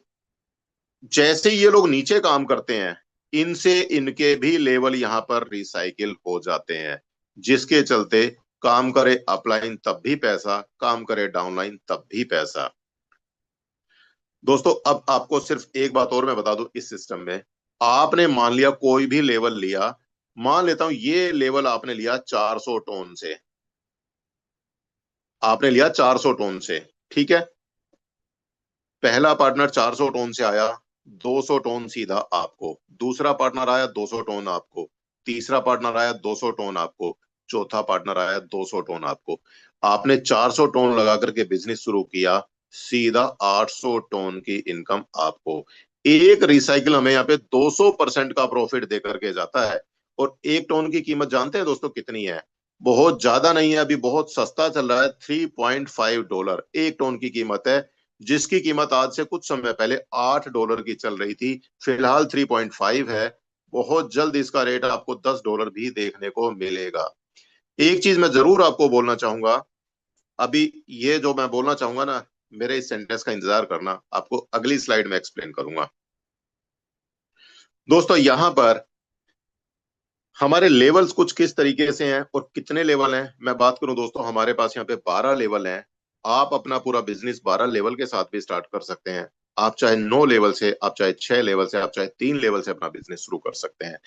जैसे ये लोग नीचे काम करते हैं, इनसे इनके भी लेवल यहां पर रिसाइकिल हो जाते हैं, जिसके चलते काम करे अपलाइन तब भी पैसा, काम करे डाउनलाइन तब भी पैसा। दोस्तों अब आपको सिर्फ एक बात और मैं बता दूं, इस सिस्टम में आपने मान लिया कोई भी लेवल लिया, मान लेता हूं ये लेवल आपने लिया 400 टोन से, आपने लिया 400 टोन से, ठीक है। पहला पार्टनर 400 टोन से आया, 200 टोन सीधा आपको, दूसरा पार्टनर आया 200 टोन आपको, तीसरा पार्टनर आया 200 टोन आपको, चौथा पार्टनर आया 200 टोन आपको। आपने 400 टोन लगा करके बिजनेस शुरू किया, सीधा 800 टोन की इनकम आपको। एक रिसाइकिल हमें यहाँ पे 200% का प्रॉफिट दे करके जाता है। और एक टोन की कीमत जानते हैं दोस्तों कितनी है, बहुत ज्यादा नहीं है, अभी बहुत सस्ता चल रहा है, $3.5 एक टोन की कीमत है, जिसकी कीमत आज से कुछ समय पहले $8 की चल रही थी। फिलहाल 3.5 है, बहुत जल्द इसका रेट आपको $10 भी देखने को मिलेगा। एक चीज मैं जरूर आपको बोलना चाहूंगा, अभी ये जो मैं बोलना चाहूंगा ना, मेरे इस सेंटेंस का इंतजार करना, आपको अगली स्लाइड में एक्सप्लेन करूंगा। दोस्तों यहां पर हमारे लेवल्स कुछ किस तरीके से हैं और कितने लेवल हैं, मैं बात करूं दोस्तों, हमारे पास यहाँ पे 12 लेवल हैं। आप अपना पूरा बिजनेस 12 लेवल के साथ भी स्टार्ट कर सकते हैं। आप चाहे 9 लेवल से, आप चाहे 6 लेवल से, आप चाहे 3 लेवल से अपना बिजनेस शुरू कर सकते हैं।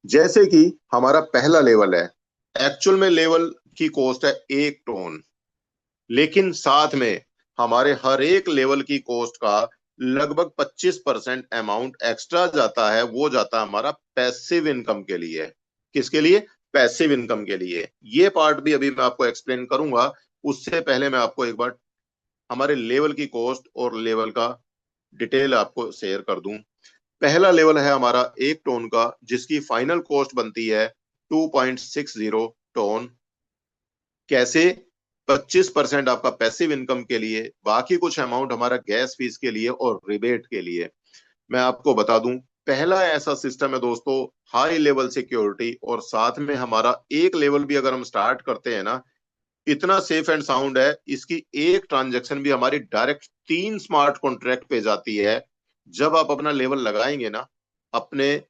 जैसे कि हमारा पहला लेवल है, एक्चुअल में लेवल की कॉस्ट है 1 टोन, लेकिन साथ में हमारे हर एक लेवल की कॉस्ट का लगभग 25% अमाउंट एक्स्ट्रा जाता है, वो जाता है हमारा पैसिव इनकम के लिए। किसके लिए, पैसिव इनकम के लिए। ये पार्ट भी अभी मैं आपको एक्सप्लेन करूंगा, उससे पहले मैं आपको एक बार हमारे लेवल की कॉस्ट और लेवल का डिटेल आपको शेयर कर दूं। पहला लेवल है हमारा 1 टोन का, जिसकी फाइनल कॉस्ट बनती है 2.60 टोन। कैसे, 25% आपका पैसिव इनकम के लिए, बाकी कुछ अमाउंट हमारा गैस फीस के लिए और रिबेट के लिए। मैं आपको बता दूं, पहला ऐसा सिस्टम है दोस्तों, हाई लेवल सिक्योरिटी, और साथ में हमारा एक लेवल भी अगर हम स्टार्ट करते हैं ना, इतना सेफ एंड साउंड है, इसकी एक ट्रांजैक्शन भी हमारी डायरेक्ट 3 स्मार्ट कॉन्ट्रैक्ट पे जाती है, जब आप अपना लेवल लगाएंगे ना, अपने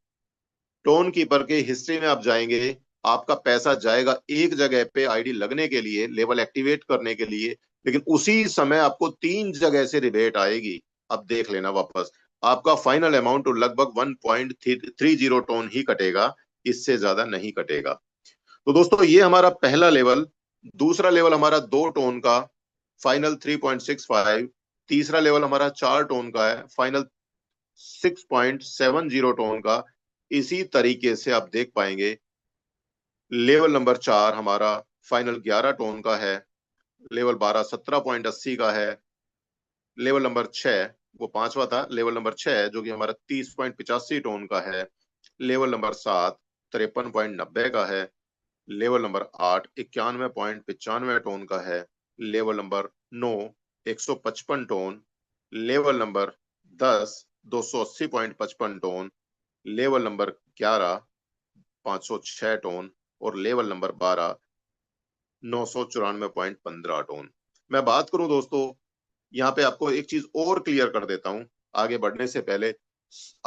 टोन कीपर के हिस्ट्री में आप जाएंगे, आपका पैसा जाएगा एक जगह पे आईडी लगने के लिए, लेवल एक्टिवेट करने के लिए, लेकिन उसी समय आपको 3 जगह से रिबेट आएगी। अब देख लेना वापस, आपका फाइनल अमाउंट तो लगभग 1.30 टोन ही कटेगा, इससे ज्यादा नहीं कटेगा। तो दोस्तों ये हमारा पहला लेवल। दूसरा लेवल हमारा 2 टोन का, फाइनल 3.65। तीसरा लेवल हमारा 4 टोन का है, फाइनल 6.70 टोन का। इसी तरीके से आप देख पाएंगे लेवल नंबर 4 हमारा फाइनल 11 टोन का है, लेवल 12 17.80 का है, लेवल नंबर 6 वो पांचवा था, लेवल नंबर 6 जो कि हमारा 30.85 टोन का है, लेवल नंबर 7 53.90 का है, लेवल नंबर 8 91.95 टोन का है, level number 9 155 tone, level number 10 280.55 tone, level number 11 506 tone, और लेवल नंबर 12 994.15 टोन। मैं बात करूं दोस्तों, यहाँ पे आपको एक चीज और क्लियर कर देता हूं आगे बढ़ने से पहले।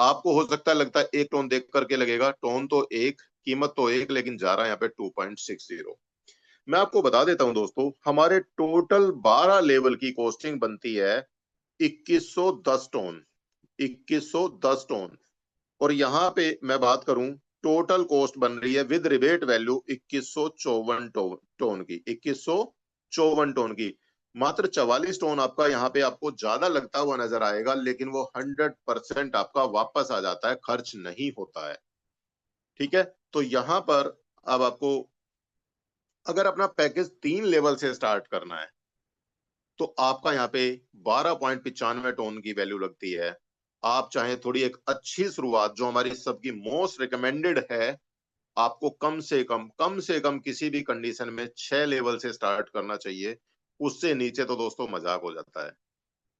आपको हो सकता है लगता है एक टोन देख करके लगेगा टोन तो एक, कीमत तो एक, लेकिन जा रहा है यहाँ पे 2.60। मैं आपको बता देता हूं दोस्तों, हमारे टोटल 12 लेवल की कॉस्टिंग बनती है 2110 टोन, 2110 टोन। और यहाँ पे मैं बात करूं, टोटल कॉस्ट बन रही है विद रिबेट वैल्यू 2154 टोन की, 2154 टोन की। मात्र 44 टोन आपका यहाँ पे आपको ज्यादा लगता हुआ नजर आएगा, लेकिन वो 100% आपका वापस आ जाता है, खर्च नहीं होता है। ठीक है, तो यहाँ पर अब आपको अगर अपना पैकेज 3 लेवल से स्टार्ट करना है, तो आपका यहाँ पे 12.95 टोन की वैल्यू लगती है। आप चाहे थोड़ी एक अच्छी शुरुआत, जो हमारी सबकी मोस्ट रिकमेंडेड है, आपको कम से कम किसी भी कंडीशन में 6 लेवल से स्टार्ट करना चाहिए। उससे नीचे तो दोस्तों मजाक हो जाता है।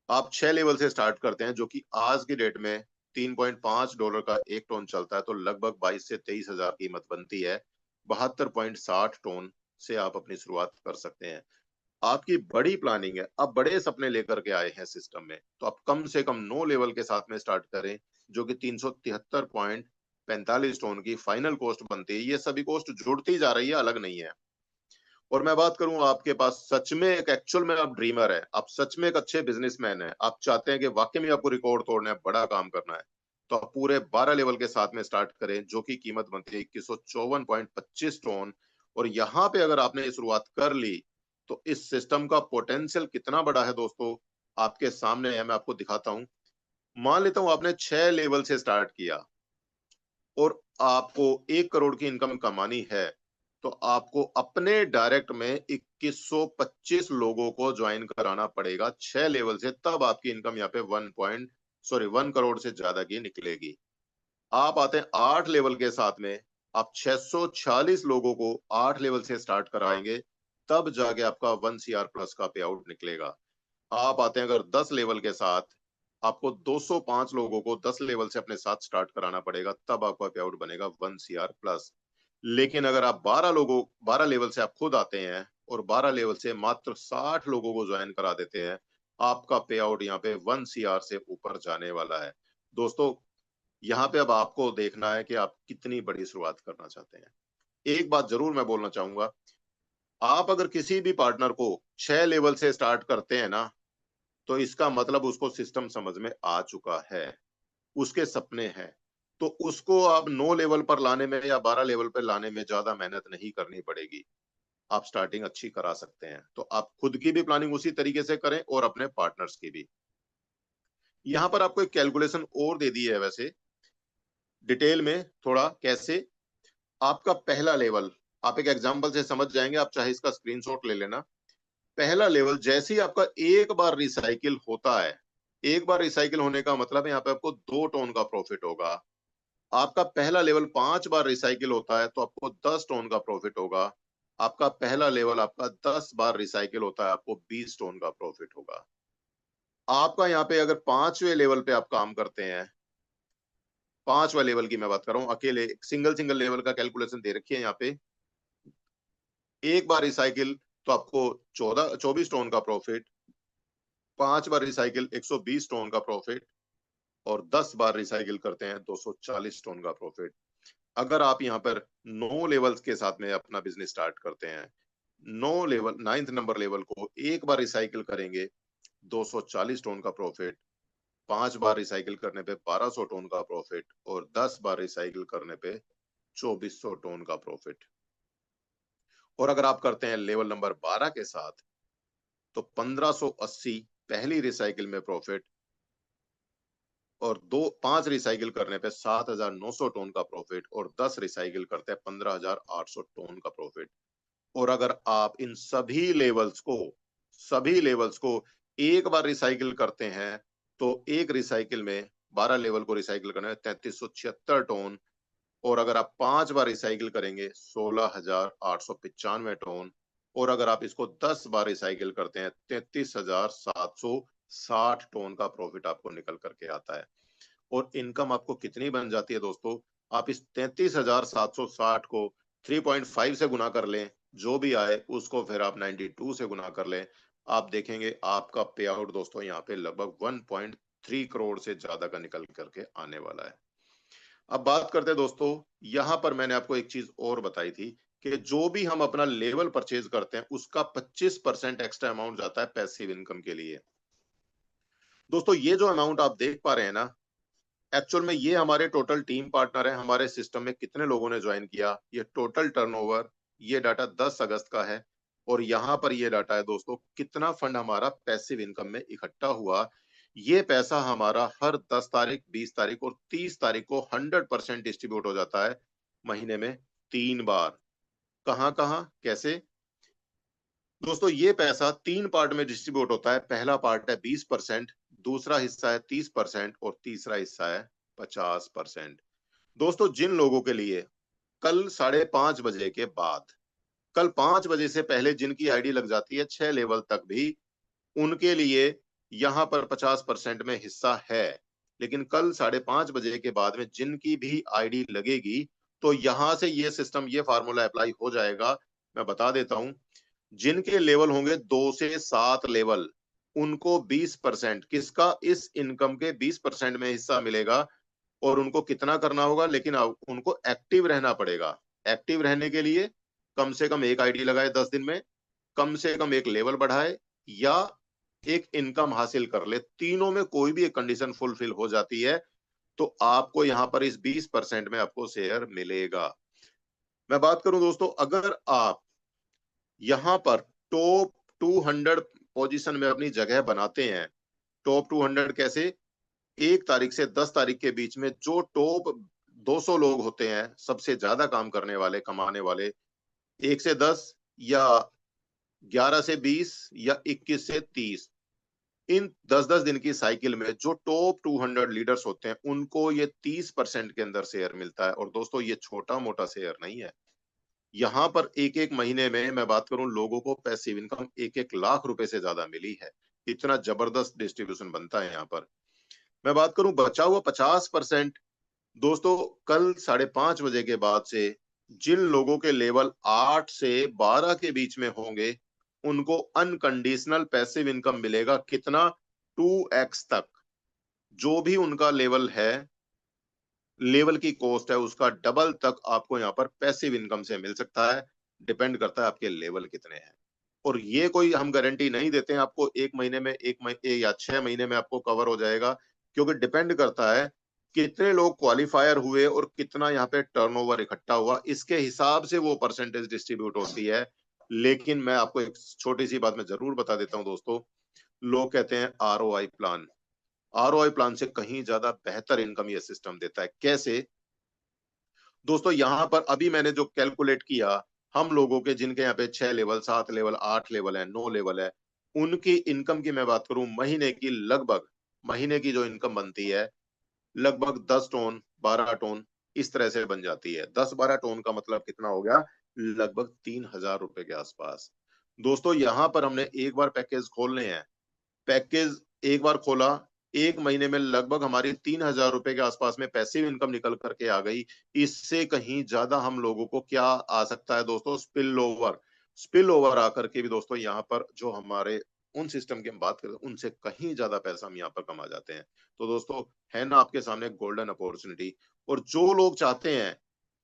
आप 6 लेवल से स्टार्ट करते हैं, जो कि आज की डेट में $3.5 का एक टोन चलता है, तो लगभग 22 से 23 हजार कीमत बनती है। 72.60 टोन से आप अपनी शुरुआत कर सकते हैं। आपकी बड़ी प्लानिंग है, आप बड़े सपने लेकर के आए हैं सिस्टम में, तो आप कम से कम 9 लेवल के साथ में स्टार्ट करें, जो कि 373.45 टोन की फाइनल कॉस्ट बनती है। ये सभी कॉस्ट जुड़ती जा रही है, अलग नहीं है। और मैं बात करूं, आपके पास सच में एक एक्चुअल में आप ड्रीमर है, आप सच में एक अच्छे बिजनेसमैन है, आप चाहते हैं कि वाकई में आपको रिकॉर्ड तोड़ना है, बड़ा काम करना है, तो आप पूरे 12 लेवल के साथ में स्टार्ट करें, जो की कीमत बनती है 2154.25 टोन। और यहाँ पे अगर आपने ये शुरुआत कर ली, तो इस सिस्टम का पोटेंशियल कितना बड़ा है दोस्तों, आपके सामने है, मैं आपको दिखाता हूँ। मान लेता हूँ आपने 6 लेवल से स्टार्ट किया और आपको 1 करोड़ की इनकम कमानी है, तो आपको अपने डायरेक्ट में 2125 लोगों को ज्वाइन कराना पड़ेगा 6 लेवल से, तब आपकी इनकम यहाँ पे 1 करोड़ से ज्यादा की निकलेगी। आप आते हैं 8 लेवल के साथ में, आप 646 लोगों को 8 लेवल से स्टार्ट कराएंगे, तब जाके आपका 1 CR प्लस का पे आउट निकलेगा। आप आते हैं अगर 10 लेवल के साथ, आपको 205 लोगों को 10 लेवल से अपने साथ स्टार्ट कराना पड़ेगा, तब आपका पे आउट बनेगा 1 CR प्लस। लेकिन अगर आप 12 लेवल से आप खुद आते हैं और 12 लेवल से मात्र 60 लोगों को ज्वाइन करा देते हैं, आपका पे आउट यहाँ पे 1 CR से ऊपर जाने वाला है। दोस्तों यहाँ पे अब आपको देखना है कि आप कितनी बड़ी शुरुआत करना चाहते हैं। एक बात जरूर मैं बोलना चाहूंगा, आप अगर किसी भी पार्टनर को 6 लेवल से स्टार्ट करते हैं ना, तो इसका मतलब उसको सिस्टम समझ में आ चुका है, उसके सपने हैं। तो उसको आप 9 लेवल पर लाने में या 12 लेवल पर लाने में ज्यादा मेहनत नहीं करनी पड़ेगी। आप स्टार्टिंग अच्छी करा सकते हैं। तो आप खुद की भी प्लानिंग उसी तरीके से करें और अपने पार्टनर्स की भी। यहाँ पर आपको एक कैलकुलेशन और दे दी है, वैसे डिटेल में थोड़ा कैसे। आपका पहला लेवल, आप एक एग्जांपल से समझ जाएंगे, आप चाहे इसका स्क्रीनशॉट ले लेना। पहला लेवल जैसे ही आपका एक बार रिसाइकिल होता है, एक बार रिसाइकिल होने का मतलब है यहाँ पे आपको 2 टोन का प्रॉफिट होगा। आपका पहला लेवल 5 बार रिसाइकिल होता है, तो आपको 10 टोन का प्रॉफिट होगा। आपका पहला लेवल आपका 10 बार रिसाइकिल होता है, आपको 20 टोन का प्रॉफिट होगा। आपका यहाँ पे अगर 5वें लेवल पे आप काम करते हैं, 5वां लेवल की मैं बात कर रहा हूँ, अकेले सिंगल सिंगल लेवल का कैलकुलेशन दे रखी है यहाँ पे। एक बार रिसाइकिल तो आपको 24 टोन का प्रॉफिट, 5 बार रिसाइकिल 120 टोन का प्रॉफिट, और 10 बार रिसाइकिल करते हैं 240 टन का प्रॉफिट। अगर आप यहाँ पर 9 लेवल्स के साथ में अपना बिजनेस स्टार्ट करते हैं, 9 नंबर लेवल को एक बार रिसाइकिल करेंगे 240 टन का प्रॉफिट, 5 बार रिसाइकिल करने पे 1200 टन का प्रॉफिट, और 10 बार रिसाइकिल करने पे 2400 टन का प्रॉफिट। और अगर आप करते हैं लेवल नंबर 12 के साथ तो 1580 पहली रिसाइकिल में प्रॉफिट, और 5 रिसाइकिल करने पे 7900 टन का प्रॉफिट, और 10 रिसाइकिल करते हैं 15800 टन का प्रॉफिट। और अगर आप इन सभी लेवल्स को एक बार रिसाइकिल करते हैं तो एक रिसाइकिल में 12 लेवल को रिसाइकिल करने में 3376 टन, और अगर आप 5 बार रिसाइकिल करेंगे 16895 टन, और अगर आप इसको 10 बार रिसाइकिल करते हैं 33760 टन का प्रॉफिट आपको निकल करके आता है। और इनकम आपको कितनी बन जाती है दोस्तों, आप इस 33,760 को 3.5 से गुना कर लें, जो भी आए उसको फिर आप 92 से गुना कर लें, आप देखेंगे आपका पे आउट दोस्तों यहाँ पे लगभग 1.3 करोड़ से ज्यादा का निकल करके आने वाला है। अब बात करते हैं दोस्तों, यहां पर मैंने आपको एक चीज और बताई थी कि जो भी हम अपना लेवल परचेज करते हैं उसका 25% एक्स्ट्रा अमाउंट जाता है पैसिव इनकम के लिए। दोस्तों ये जो अमाउंट आप देख पा रहे हैं ना, एक्चुअल में ये हमारे टोटल टीम पार्टनर है, हमारे सिस्टम में कितने लोगों ने ज्वाइन किया, ये टोटल टर्नओवर, ये डाटा 10 अगस्त का है। और यहाँ पर ये डाटा है दोस्तों कितना फंड हमारा पैसिव इनकम में इकट्ठा हुआ। ये पैसा हमारा हर 10 तारीख, 20 तारीख और 30 तारीख को 100% डिस्ट्रीब्यूट हो जाता है, महीने में 3 बार। कहाँ कहाँ कैसे दोस्तों, ये पैसा 3 पार्ट में डिस्ट्रीब्यूट होता है। पहला पार्ट है 20%, दूसरा हिस्सा है 30% और तीसरा हिस्सा है 50%। दोस्तों जिन लोगों के लिए कल 5:30 बजे के बाद, कल 5 बजे से पहले जिनकी आईडी लग जाती है 6 लेवल तक भी, उनके लिए यहाँ पर 50% में हिस्सा है। लेकिन कल 5:30 बजे के बाद में जिनकी भी आईडी लगेगी तो यहां से ये सिस्टम, ये फार्मूला अप्लाई हो जाएगा। मैं बता देता हूं, जिनके लेवल होंगे 2 से 7 लेवल, उनको 20% किसका, इस इनकम के 20% में हिस्सा मिलेगा। और उनको कितना करना होगा, लेकिन उनको एक्टिव रहना पड़ेगा। एक्टिव रहने के लिए कम से कम एक आईडी लगाए 10 दिन में, कम से कम एक लेवल बढ़ाए, या एक इनकम हासिल कर ले। तीनों में कोई भी एक कंडीशन फुलफिल हो जाती है तो आपको यहाँ पर इस 20% में आपको शेयर मिलेगा। मैं बात करूं दोस्तों, अगर आप यहाँ पर टॉप 200 पोजीशन में अपनी जगह बनाते हैं, टॉप 200 कैसे, 1 तारीख से 10 तारीख के बीच में जो टॉप 200 लोग होते हैं, सबसे ज्यादा काम करने वाले, कमाने वाले, 1 से 10 या 11 से 20 या 21 से 30, इन 10-10 दिन की साइकिल में जो टॉप 200 लीडर्स होते हैं उनको ये 30% के अंदर शेयर मिलता है। और दोस्तों ये छोटा मोटा शेयर नहीं है, यहाँ पर एक एक महीने में मैं बात करूं, लोगों को पैसिव इनकम 1-1 लाख रुपए से ज्यादा मिली है। इतना जबरदस्त डिस्ट्रीब्यूशन बनता है यहाँ पर। मैं बात करूं बचा हुआ 50%, दोस्तों कल 5:30 बजे के बाद से जिन लोगों के लेवल 8 से 12 के बीच में होंगे उनको अनकंडीशनल पैसिव इनकम मिलेगा। कितना, 2x तक। जो भी उनका लेवल है, लेवल की कॉस्ट है उसका डबल तक आपको यहाँ पर पैसिव इनकम से मिल सकता है। डिपेंड करता है आपके लेवल कितने हैं। और ये कोई हम गारंटी नहीं देते हैं आपको 1 महीने में, 1 महीने या 6 महीने में आपको कवर हो जाएगा, क्योंकि डिपेंड करता है कितने लोग क्वालिफायर हुए और कितना यहाँ पे टर्नओवर इकट्ठा हुआ, इसके हिसाब से वो परसेंटेज डिस्ट्रीब्यूट होती है। लेकिन मैं आपको एक छोटी सी बात मैं जरूर बता देता हूँ दोस्तों, लोग कहते हैं आरओआई प्लान, आरओआई प्लान से कहीं ज्यादा बेहतर इनकम ये सिस्टम देता है। कैसे दोस्तों, यहाँ पर अभी मैंने जो कैलकुलेट किया, हम लोगों के जिनके यहाँ पे 6 लेवल, 7 लेवल, 8 लेवल है, 9 लेवल है, उनकी इनकम की मैं बात करूं, महीने की लगभग, महीने की जो इनकम बनती है लगभग 10 टन 12 टन इस तरह से बन जाती है। 10-12 टन का मतलब कितना हो गया, लगभग 3,000 रुपए के आसपास। दोस्तों यहाँ पर हमने एक बार पैकेज खोलने हैं, पैकेज एक बार खोला, 1 महीने में लगभग हमारी 3,000 रुपए के आसपास में पैसिव इनकम निकल करके आ गई। इससे कहीं ज्यादा हम लोगों को क्या आ सकता है दोस्तों, स्पिल ओवर। स्पिल ओवर आकर के भी दोस्तों यहाँ पर जो हमारे उन सिस्टम की हम बात करें उनसे कहीं ज्यादा पैसा हम यहाँ पर कमा जाते हैं। तो दोस्तों है ना आपके सामने गोल्डन अपॉर्चुनिटी। और जो लोग चाहते हैं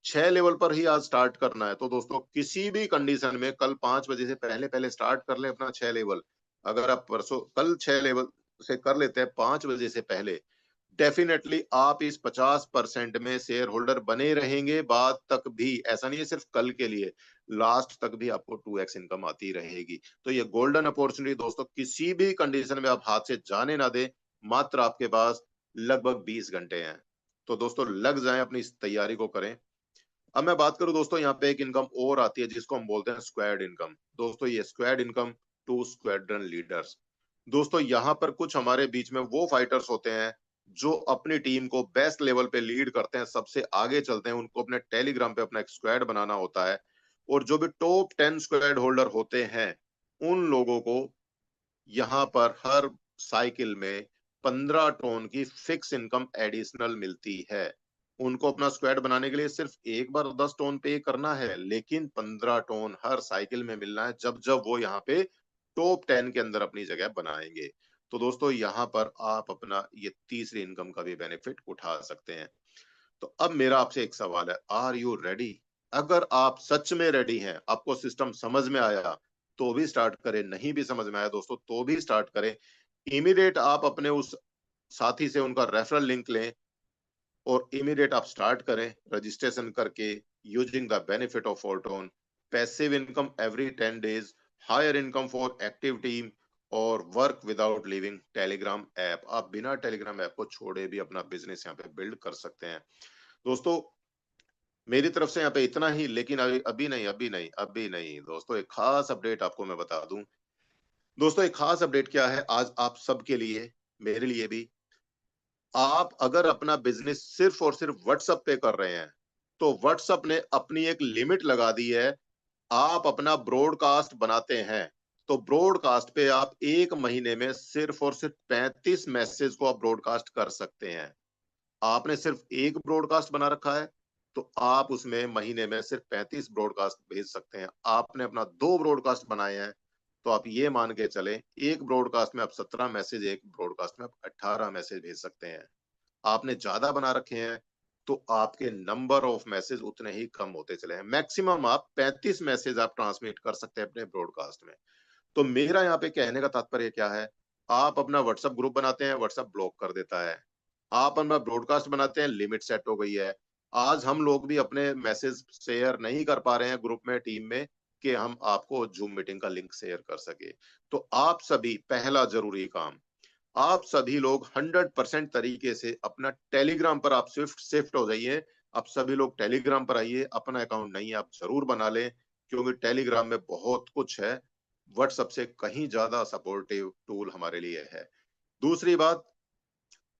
6 लेवल पर ही आज स्टार्ट करना है, तो दोस्तों किसी भी कंडीशन में कल 5 बजे से पहले पहले स्टार्ट कर ले अपना 6 लेवल। अगर आप परसों कल 6 लेवल से कर लेते हैं 5 बजे से पहले, डेफिनेटली आप इस 50% में शेयर होल्डर बने रहेंगे बाद तक भी। ऐसा नहीं है सिर्फ कल के लिए, लास्ट तक भी आपको 2x इनकम आती रहेगी। तो ये गोल्डन अपॉर्चुनिटी दोस्तों किसी भी कंडीशन में आप हाथ से जाने ना दे। मात्र आपके पास लगभग 20 घंटे हैं। तो दोस्तों लग जाएं, अपनी इस तैयारी को करें। अब मैं बात करूं दोस्तों, यहाँ पे एक इनकम और आती है जिसको हम बोलते हैं स्क्वाड इनकम। दोस्तों ये squad income to squadron leaders. दोस्तों यहाँ पर कुछ हमारे बीच में वो फाइटर्स होते हैं जो अपनी टीम को बेस्ट लेवल पे लीड करते हैं, सबसे आगे चलते हैं। उनको अपने टेलीग्राम पे अपना एक स्क्वाड बनाना होता है। और जो भी टॉप 10 स्क्वाड होल्डर होते हैं उन लोगों को यहाँ पर हर साइकिल में 15 टोन की फिक्स इनकम एडिशनल मिलती है। उनको अपना स्क्वाड बनाने के लिए सिर्फ एक बार 10 टोन पे करना है, लेकिन 15 टोन हर साइकिल में मिलना है जब जब वो यहाँ पे टॉप 10 के अंदर अपनी जगह बनाएंगे। तो दोस्तों यहाँ पर आप अपना ये तीसरी इनकम का भी बेनिफिट उठा सकते हैं। तो अब मेरा आपसे एक सवाल है, आर यू रेडी? अगर आप सच में रेडी हैं, आपको सिस्टम समझ में आया तो भी स्टार्ट करें, नहीं भी समझ में आया दोस्तों तो भी स्टार्ट करें। इमीडिएट आप अपने उस साथी से उनका रेफरल लिंक लें और इमीडिएट आप स्टार्ट करें रजिस्ट्रेशन करके, using the benefit of fortune. Passive income every 10 days, higher income for active team, और work without leaving Telegram app. आप बिना टेलीग्राम ऐप को छोड़े भी अपना बिजनेस यहाँ पे बिल्ड कर सकते हैं। दोस्तों मेरी तरफ से यहाँ पे इतना ही, लेकिन अभी नहीं दोस्तों, एक खास अपडेट आपको मैं बता दूं। दोस्तों एक खास अपडेट क्या है आज आप सबके लिए, मेरे लिए भी। आप अगर अपना बिजनेस सिर्फ और सिर्फ व्हाट्सएप पे कर रहे हैं तो व्हाट्सएप ने अपनी एक लिमिट लगा दी है। आप अपना ब्रॉडकास्ट बनाते हैं तो ब्रॉडकास्ट पे आप एक महीने में सिर्फ और सिर्फ 35 मैसेज को आप ब्रॉडकास्ट कर सकते हैं। आपने सिर्फ एक ब्रॉडकास्ट बना रखा है तो आप उसमें महीने में सिर्फ 35 ब्रॉडकास्ट भेज सकते हैं। आपने अपना 2 ब्रॉडकास्ट बनाए हैं तो आप ये मान के चले एक ब्रॉडकास्ट में आप 17 मैसेज, एक ब्रॉडकास्ट में आप 18 मैसेज भेज सकते हैं। आपने ज्यादा बना रखे हैं तो आपके नंबर ऑफ मैसेज उतने ही कम होते चले हैं। मैक्सिमम आप 35 मैसेज आप ट्रांसमिट कर सकते हैं अपने ब्रॉडकास्ट में। तो मेरा यहाँ पे कहने का तात्पर्य क्या है, आप अपना व्हाट्सएप ग्रुप बनाते हैं, व्हाट्सएप ब्लॉक कर देता है। आप अपना ब्रॉडकास्ट बनाते हैं, लिमिट सेट हो गई है। आज हम लोग भी अपने मैसेज शेयर नहीं कर पा रहे हैं ग्रुप में, टीम में, कि हम आपको जूम मीटिंग का लिंक शेयर कर सके। तो आप सभी, पहला जरूरी काम, आप सभी लोग 100% तरीके से अपना टेलीग्राम पर आप स्विफ्ट शिफ्ट हो जाइए। आप सभी लोग टेलीग्राम पर आइए। अपना अकाउंट नहीं है आप जरूर बना लें, क्योंकि टेलीग्राम में बहुत कुछ है, व्हाट्सएप से कहीं ज्यादा सपोर्टिव टूल हमारे लिए है। दूसरी बात,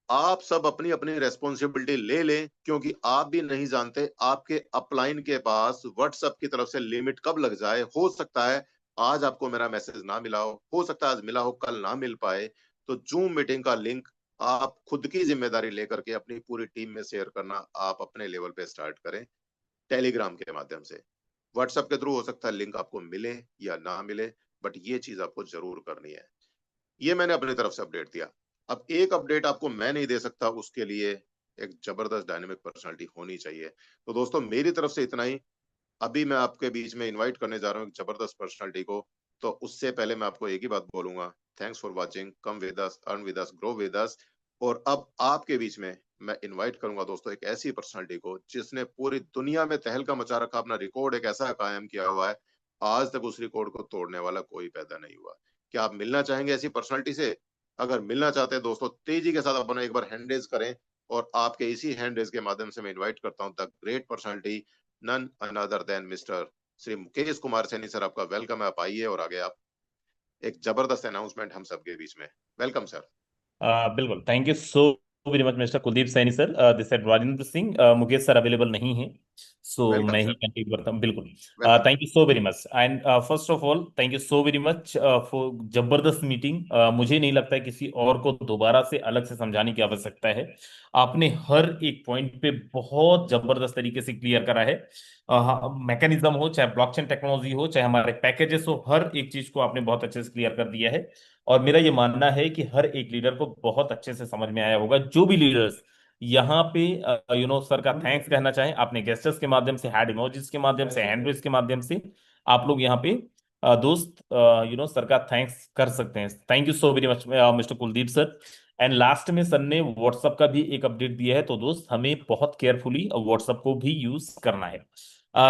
आप सब अपनी अपनी रेस्पॉन्सिबिलिटी ले लें, क्योंकि आप भी नहीं जानते आपके अपलाइन के पास व्हाट्सएप की तरफ से लिमिट कब लग जाए। हो सकता है आज आपको मेरा मैसेज ना मिला हो सकता है आज मिला हो, कल ना मिल पाए। तो जूम मीटिंग का लिंक आप खुद की जिम्मेदारी लेकर के अपनी पूरी टीम में शेयर करना आप अपने लेवल पे स्टार्ट करें टेलीग्राम के माध्यम से। व्हाट्सएप के थ्रू हो सकता है लिंक आपको मिले या ना मिले, बट ये चीज आपको जरूर करनी है। ये मैंने अपनी तरफ से अपडेट दिया। अब एक अपडेट आपको मैं नहीं दे सकता, उसके लिए एक जबरदस्त डायनेमिक पर्सनालिटी होनी चाहिए। तो दोस्तों मेरी तरफ से इतना ही। अभी मैं आपके बीच में इनवाइट करने जा रहा हूँ एक जबरदस्त पर्सनालिटी को। तो उससे पहले मैं आपको एक ही बात बोलूंगा, thanks for watching, come with us, earn with us, grow with us. और अब आपके बीच में मैं इनवाइट करूंगा दोस्तों एक ऐसी पर्सनालिटी को जिसने पूरी दुनिया में तहलका मचा रखा, अपना रिकॉर्ड एक ऐसा कायम किया हुआ है, आज तक उस रिकॉर्ड को तोड़ने वाला कोई पैदा नहीं हुआ। क्या आप मिलना चाहेंगे ऐसी पर्सनालिटी से? अगर मिलना चाहते हैं दोस्तों तेजी के साथ अपना एक बार हैंड रेज करें, और आपके इसी हैंड रेज के माध्यम से मैं इन्वाइट करता हूं the great personality, none another than mister Shri Mukesh Kumar Saini sir. आपका वेलकम है, आप आइए और आगे आप एक जबरदस्त अनाउंसमेंट हम सबके बीच में। Welcome sir. बिल्कुल, thank you so very much mister Kuldeep Saini sir. This side Rajendra Singh, Mukesh sir available नहीं है। सो वेलकम मैं ही सर। कंटिन्यू करता हूँ, बिल्कुल। Welcome. Thank you so very much and first of all thank you so very much for जबरदस्त meeting. मुझे नहीं लगता है किसी और को दोबारा से अलग से समझाने की आवश्यकता है। आपने हर एक पॉइंट पे बहुत जबरदस्त तरीके से क्लियर करा है। मैकेनिज्म हो, चाहे ब्लॉकचेन टेक्नोलॉजी हो, चाहे हमारे पैकेजेस हो, हर एक चीज को आपने बहुत अच्छे से क्लियर कर दिया है। और मेरा ये मानना है कि हर एक लीडर को बहुत अच्छे से समझ में आया होगा। जो भी लीडर्स यहाँ पे सर का थैंक्स कहना चाहें, आपने गेस्टर्स के माध्यम से, हैड इमोजीज के माध्यम से, हैंड रेज के माध्यम से, आप लोग यहाँ पे दोस्त सर का थैंक्स कर सकते हैं। Thank you so very much mister Kuldeep sir. And last में सर ने व्हाट्सएप का भी एक अपडेट दिया है, तो दोस्त हमें बहुत केयरफुली व्हाट्सएप को भी यूज करना है।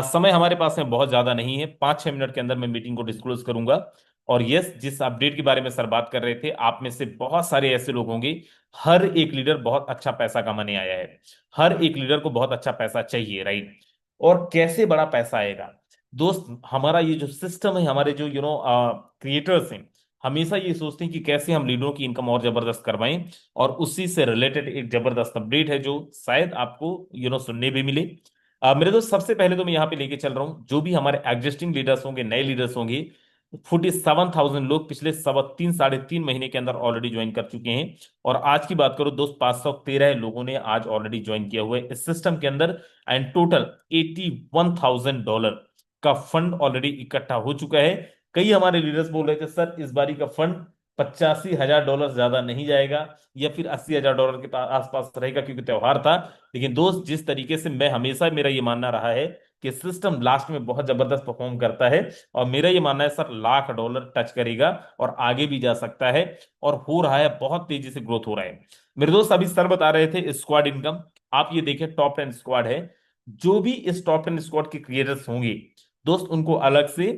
समय हमारे पास में बहुत ज्यादा नहीं है, 5-6 मिनट के अंदर मैं मीटिंग को डिस्क्लोज करूंगा। और यस, जिस अपडेट के बारे में सर बात कर रहे थे, आप में से बहुत सारे ऐसे लोग होंगे, हर एक लीडर बहुत अच्छा पैसा कमाने आया है, हर एक लीडर को बहुत अच्छा पैसा चाहिए, राइट? और कैसे बड़ा पैसा आएगा दोस्त? हमारा ये जो सिस्टम है, हमारे जो क्रिएटर्स हैं, हमेशा ये सोचते हैं कि कैसे हम लीडरों की इनकम और जबरदस्त करवाएं। और उसी से रिलेटेड एक जबरदस्त अपडेट है जो शायद आपको सुनने भी मिले। मेरे दोस्त, सबसे पहले तो मैं यहाँ पे लेके चल रहा हूँ, जो भी हमारे एग्जिस्टिंग लीडर्स होंगे, नए लीडर्स होंगे, 47,000 लोग पिछले 3.5 से 3.5 महीने के अंदर ऑलरेडी ज्वाइन कर चुके हैं। और आज की बात करो दोस्त, 513 लोगों ने आज ऑलरेडी ज्वाइन किया हुआ है इस सिस्टम के अंदर। एंड टोटल $81,000 का फंड ऑलरेडी इकट्ठा हो चुका है। कई हमारे लीडर्स बोल रहे थे सर इस बारी का फंड $85,000 ज्यादा नहीं जाएगा, या फिर $80,000 के आसपास रहेगा क्योंकि त्योहार था। लेकिन दोस्त, जिस तरीके से मैं हमेशा, मेरा ये मानना रहा है कि सिस्टम लास्ट में बहुत जबरदस्त परफॉर्म करता है, और मेरा ये मानना है सर $1,00,000 टच करेगा और आगे भी जा सकता है। और हो रहा है, बहुत तेजी से ग्रोथ हो रहा है। मेरे दोस्त, अभी सर बता रहे थे स्क्वाड इनकम, आप ये देखें, टॉप 10 स्क्वाड है। जो भी इस टॉप 10 स्क्वाड के क्रिएटर्स होंगे दोस्त, उनको अलग से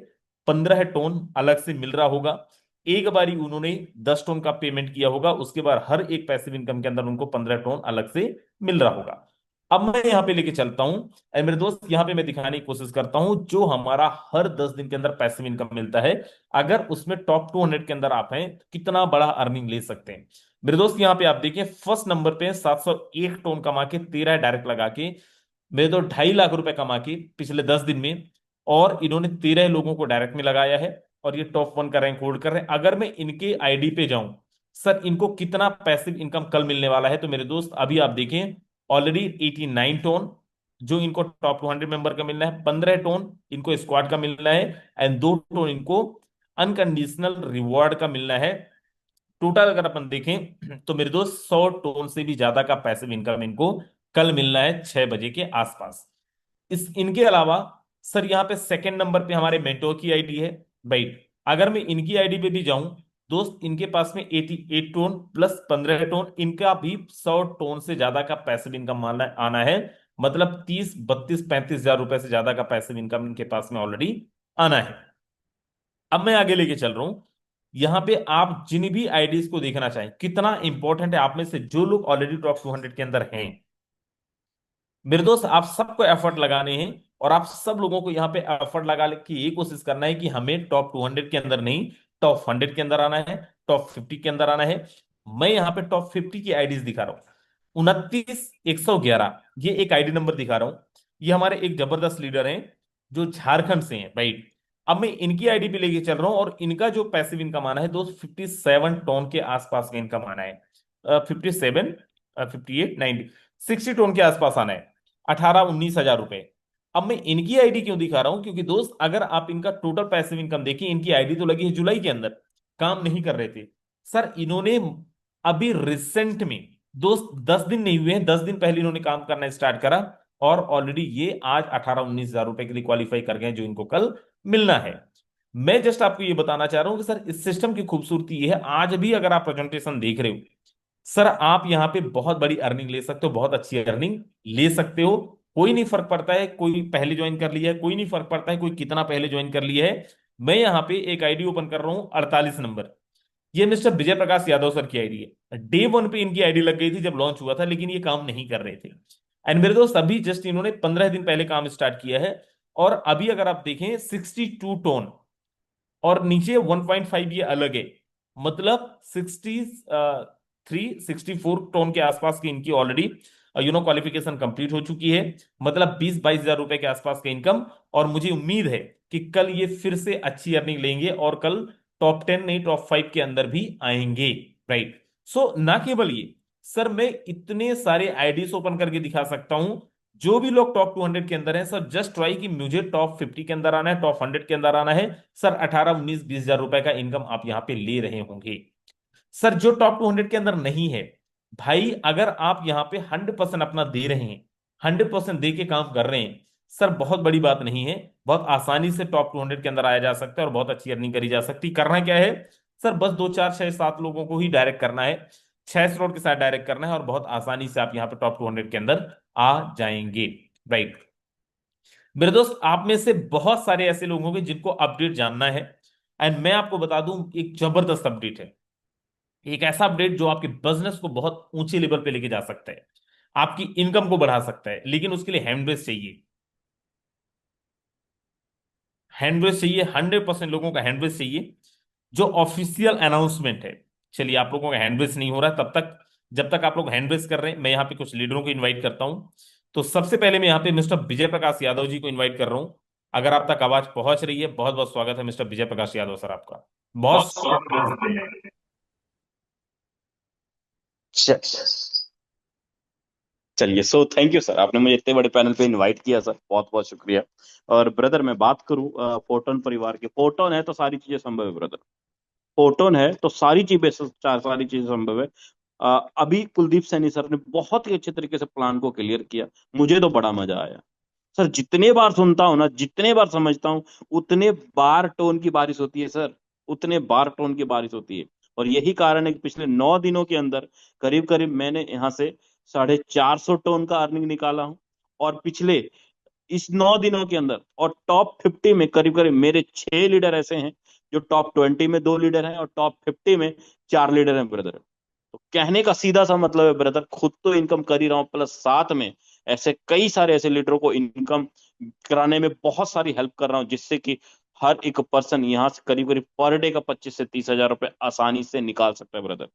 15 टोन अलग से मिल रहा होगा। एक बारी उन्होंने 10 टोन का पेमेंट किया होगा, उसके बाद हर एक पैसिव इनकम के अंदर उनको 15 टोन अलग से मिल रहा होगा। अब मैं यहां पे लेके चलता हूं, और मेरे दोस्त यहां पे मैं दिखाने की कोशिश करता हूं जो हमारा हर 10 दिन के अंदर पैसिव इनकम मिलता है। अगर उसमें टॉप 200 के अंदर आप हैं, तो कितना बड़ा अर्निंग ले सकते हैं। मेरे दोस्त यहां पे आप देखिए, फर्स्ट नंबर पे 701 टोन कमा के, 13 डायरेक्ट लगा के, मेरे तो 2.5 लाख रुपए कमा के पिछले 10 दिन में। और इन्होंने 13 लोगों को डायरेक्ट में लगाया है, और ये टॉप 1 का रैंक होल्ड कर रहे हैं। अगर मैं इनके आईडी पे जाऊं, सर इनको कितना पैसिव इनकम कल मिलने वाला है, तो मेरे दोस्त अभी आप देखें, ऑलरेडी 89 टोन जो इनको टॉप 200 मेंबर का मिलना है, 15 टोन इनको स्क्वाड का मिलना है, एंड 2 टोन इनको अनकंडीशनल रिवॉर्ड का मिलना है। टोटल अगर अपन देखें तो मेरे दोस्त 100 टोन से भी ज्यादा का पैसिव इनकम इनको कल मिलना है 6 बजे के आसपास। इस इनके अलावा सर यहाँ पे सेकंड नंबर पे हमारे मेंटोर की आईडी है, राइट? अगर मैं इनकी आईडी पे भी जाऊं दोस्त, इनके पास में 88 टोन प्लस 15 टोन, इनका भी 100 टोन से ज्यादा का पैसिव इनकम आना आना है। मतलब 30, 32, 35 हजार रुपए से ज्यादा का पैसिव इनकम इनके पास में ऑलरेडी आना है। अब मैं आगे लेके चल रहा हूं, यहां पे आप जिन भी आईडीज को देखना चाहें, कितना इंपॉर्टेंट है, आप में से जो लोग ऑलरेडी टॉप 200 के अंदर हैं, मेरे दोस्त आप सबको एफर्ट लगाने हैं। और आप सब लोगों को यहाँ पे एफर्ट लगा के ये कोशिश करना है कि हमें टॉप 200 के अंदर नहीं, टॉप 100 के अंदर आना है, टॉप 50 के अंदर आना है। मैं यहाँ पे टॉप 50 की आईडीज दिखा रहा हूँ, 29,111, ये एक आईडी नंबर दिखा रहा हूँ। ये हमारे एक जबरदस्त लीडर हैं जो झारखंड से हैं, राइट? अब मैं इनकी आईडी पे लेके चल रहा हूँ, और इनका जो पैसिव इनकम आना है दोस्त, 57 टोन के आसपास का इनकम आना है। 57, 58, 90, 60 टोन के आसपास आना है, 18-19 हजार रुपए। अब मैं इनकी आईडी क्यों दिखा रहा हूं, क्योंकि दोस्त अगर आप इनका टोटल पैसिव इनकम देखिए, इनकी आईडी तो लगी है जुलाई के अंदर, काम नहीं कर रहे थे। सर इन्होंने अभी रिसेंट में दोस्त 10 दिन नहीं हुए हैं, 10 दिन पहले इन्होंने काम करना स्टार्ट करा, और ऑलरेडी ये आज 18-19 हजार रुपए के लिए क्वालिफाई कर गए, जो इनको कल मिलना है। मैं जस्ट आपको ये बताना चाह रहा हूं कि सर इस सिस्टम की खूबसूरती ये है, आज भी अगर आप प्रेजेंटेशन देख रहे हो, सर आप यहां पे बहुत बड़ी अर्निंग ले सकते हो, बहुत अच्छी अर्निंग ले सकते हो। कोई नहीं फर्क पड़ता है कोई पहले ज्वाइन कर लिया है, कोई नहीं फर्क पड़ता है कोई कितना पहले ज्वाइन कर लिया है। मैं यहाँ पे एक आईडी ओपन कर रहा हूँ, 48 नंबर। ये मिस्टर विजय प्रकाश यादव सर की आईडी है। डे 1 पे इनकी आईडी लग गई थी जब लॉन्च हुआ था, लेकिन ये काम नहीं कर रहे थे। एंड मेरे दोस्त अभी जस्ट इन्होंने 15 दिन पहले काम स्टार्ट किया है। और अभी अगर आप देखें, 62 टोन, और नीचे 1.5 ये अलग है। मतलब 63, 64 टोन के आसपास की इनकी ऑलरेडी क्वालिफिकेशन कंप्लीट हो चुकी है, मतलब 20-22 हजार रुपए के आसपास का इनकम। और मुझे उम्मीद है कि कल ये फिर से अच्छी अर्निंग लेंगे और कल टॉप 10 नहीं टॉप 5 के अंदर भी आएंगे। राइट। सो ना केवल ये, सर मैं इतने सारे आईडीज ओपन करके दिखा सकता हूं। जो भी लोग टॉप 200 के अंदर हैं सर, जस्ट ट्राई कि मुझे टॉप 50 के अंदर आना है, टॉप 100 के अंदर आना है। सर 18-19-20 हजार रुपए का इनकम आप यहां पे ले रहे होंगे। सर जो टॉप 200 के अंदर नहीं है, भाई अगर आप यहां पे 100% अपना दे रहे हैं, 100% दे के काम कर रहे हैं, सर बहुत बड़ी बात नहीं है। बहुत आसानी से टॉप 200 के अंदर आया जा सकता है और बहुत अच्छी अर्निंग करी जा सकती। करना क्या है, सर बस 2 4 6 7 लोगों को ही डायरेक्ट करना है, 6 स्लॉट के साथ डायरेक्ट करना है और बहुत आसानी से आप यहाँ पे टॉप 200 के अंदर आ जाएंगे। राइट। मेरे दोस्त, आप में से बहुत सारे ऐसे लोग होंगे जिनको अपडेट जानना है, एंड मैं आपको बता दूं एक जबरदस्त अपडेट है। एक ऐसा अपडेट जो आपके बिजनेस को बहुत ऊंचे लेवल पे लेके जा सकता है, आपकी इनकम को बढ़ा सकता है, लेकिन उसके लिए हैंडब्रेस चाहिए। हैंडब्रेस चाहिए, 100% लोगों का हैंडब्रेस चाहिए। जो ऑफिशियल अनाउंसमेंट है, चलिए आप लोगों का हैंडब्रेस नहीं हो रहा है, तब तक जब तक आप लोग हैंडब्रेस कर रहे हैं, मैं यहाँ पे कुछ लीडरों को इनवाइट करता हूं। तो सबसे पहले मैं यहाँ पे मिस्टर विजय प्रकाश यादव जी को इनवाइट कर रहा हूं। अगर आप तक आवाज पहुंच रही है, बहुत बहुत स्वागत है मिस्टर विजय प्रकाश यादव सर आपका। बहुत च- चलिए, सो थैंक यू सर, आपने मुझे इतने बड़े पैनल पे इनवाइट किया सर, बहुत बहुत शुक्रिया। और ब्रदर, मैं बात करूं फोटोन परिवार के, फोटोन है तो सारी चीजें संभव है ब्रदर। फोटोन है तो सारी चीजें संभव है। अभी कुलदीप सैनी सर ने बहुत ही अच्छे तरीके से प्लान को क्लियर किया, मुझे तो बड़ा मजा आया सर। जितने बार सुनता हूं ना, जितने बार समझता हूं, उतने बार टोन की बारिश होती है सर, उतने बार टोन की बारिश होती है। और यही कारण है कि पिछले 9 दिनों के अंदर करीब करीब मैंने यहाँ से 450 टोन का अर्निंग निकाला हूं। और पिछले इस 9 दिनों के अंदर और टॉप 50 में करीब करीब मेरे 6 लीडर ऐसे हैं, जो टॉप 20 में 2 लीडर हैं और टॉप 50 में 4 लीडर हैं ब्रदर। तो कहने का सीधा सा मतलब है ब्रदर, खुद तो इनकम कर ही रहा हूं, प्लस साथ में ऐसे कई सारे ऐसे लीडरों को इनकम कराने में बहुत सारी हेल्प कर रहा हूं, जिससे कि हर एक पर्सन यहाँ से करीब करीब पर डे का 25 से 30 हजार रुपए आसानी से निकाल सकता है ब्रदर।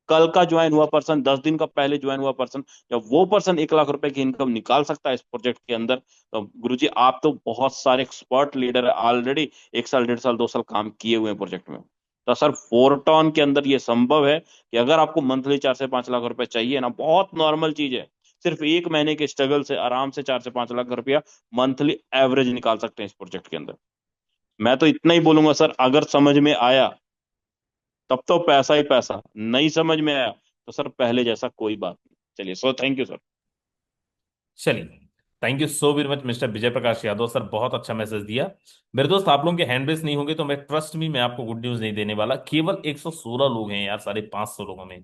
कल का ज्वाइन हुआ पर्सन, 10 दिन का पहले ज्वाइन हुआ पर्सन, जब वो पर्सन 1 लाख रुपए की इनकम निकाल सकता है इस प्रोजेक्ट के अंदर, तो गुरुजी आप तो बहुत सारे एक्सपर्ट लीडर ऑलरेडी 1 साल 1.5 साल 2 साल काम किए हुए हैं प्रोजेक्ट में। तो सर फोरटॉन के अंदर ये संभव है कि अगर आपको मंथली 4 से 5 लाख रुपए चाहिए ना, बहुत नॉर्मल चीज है। सिर्फ 1 महीने के स्ट्रगल से आराम से 4 से 5 लाख रुपया मंथली एवरेज निकाल सकते हैं इस प्रोजेक्ट के अंदर। मैं तो इतना ही बोलूंगा सर, अगर समझ में आया तब तो पैसा ही पैसा, नहीं समझ में आया तो सर पहले जैसा कोई बात नहीं। चलिए, सो थैंक यू सर। चलिए, thank you so very much mister Vijay Prakash Yadav sir, बहुत अच्छा मैसेज दिया। मेरे दोस्त, आप लोगों के हैंडब्रेस नहीं होंगे तो मैं ट्रस्ट मी मैं आपको गुड न्यूज नहीं देने वाला। केवल 116 लोग हैं यार 550 लोगों में,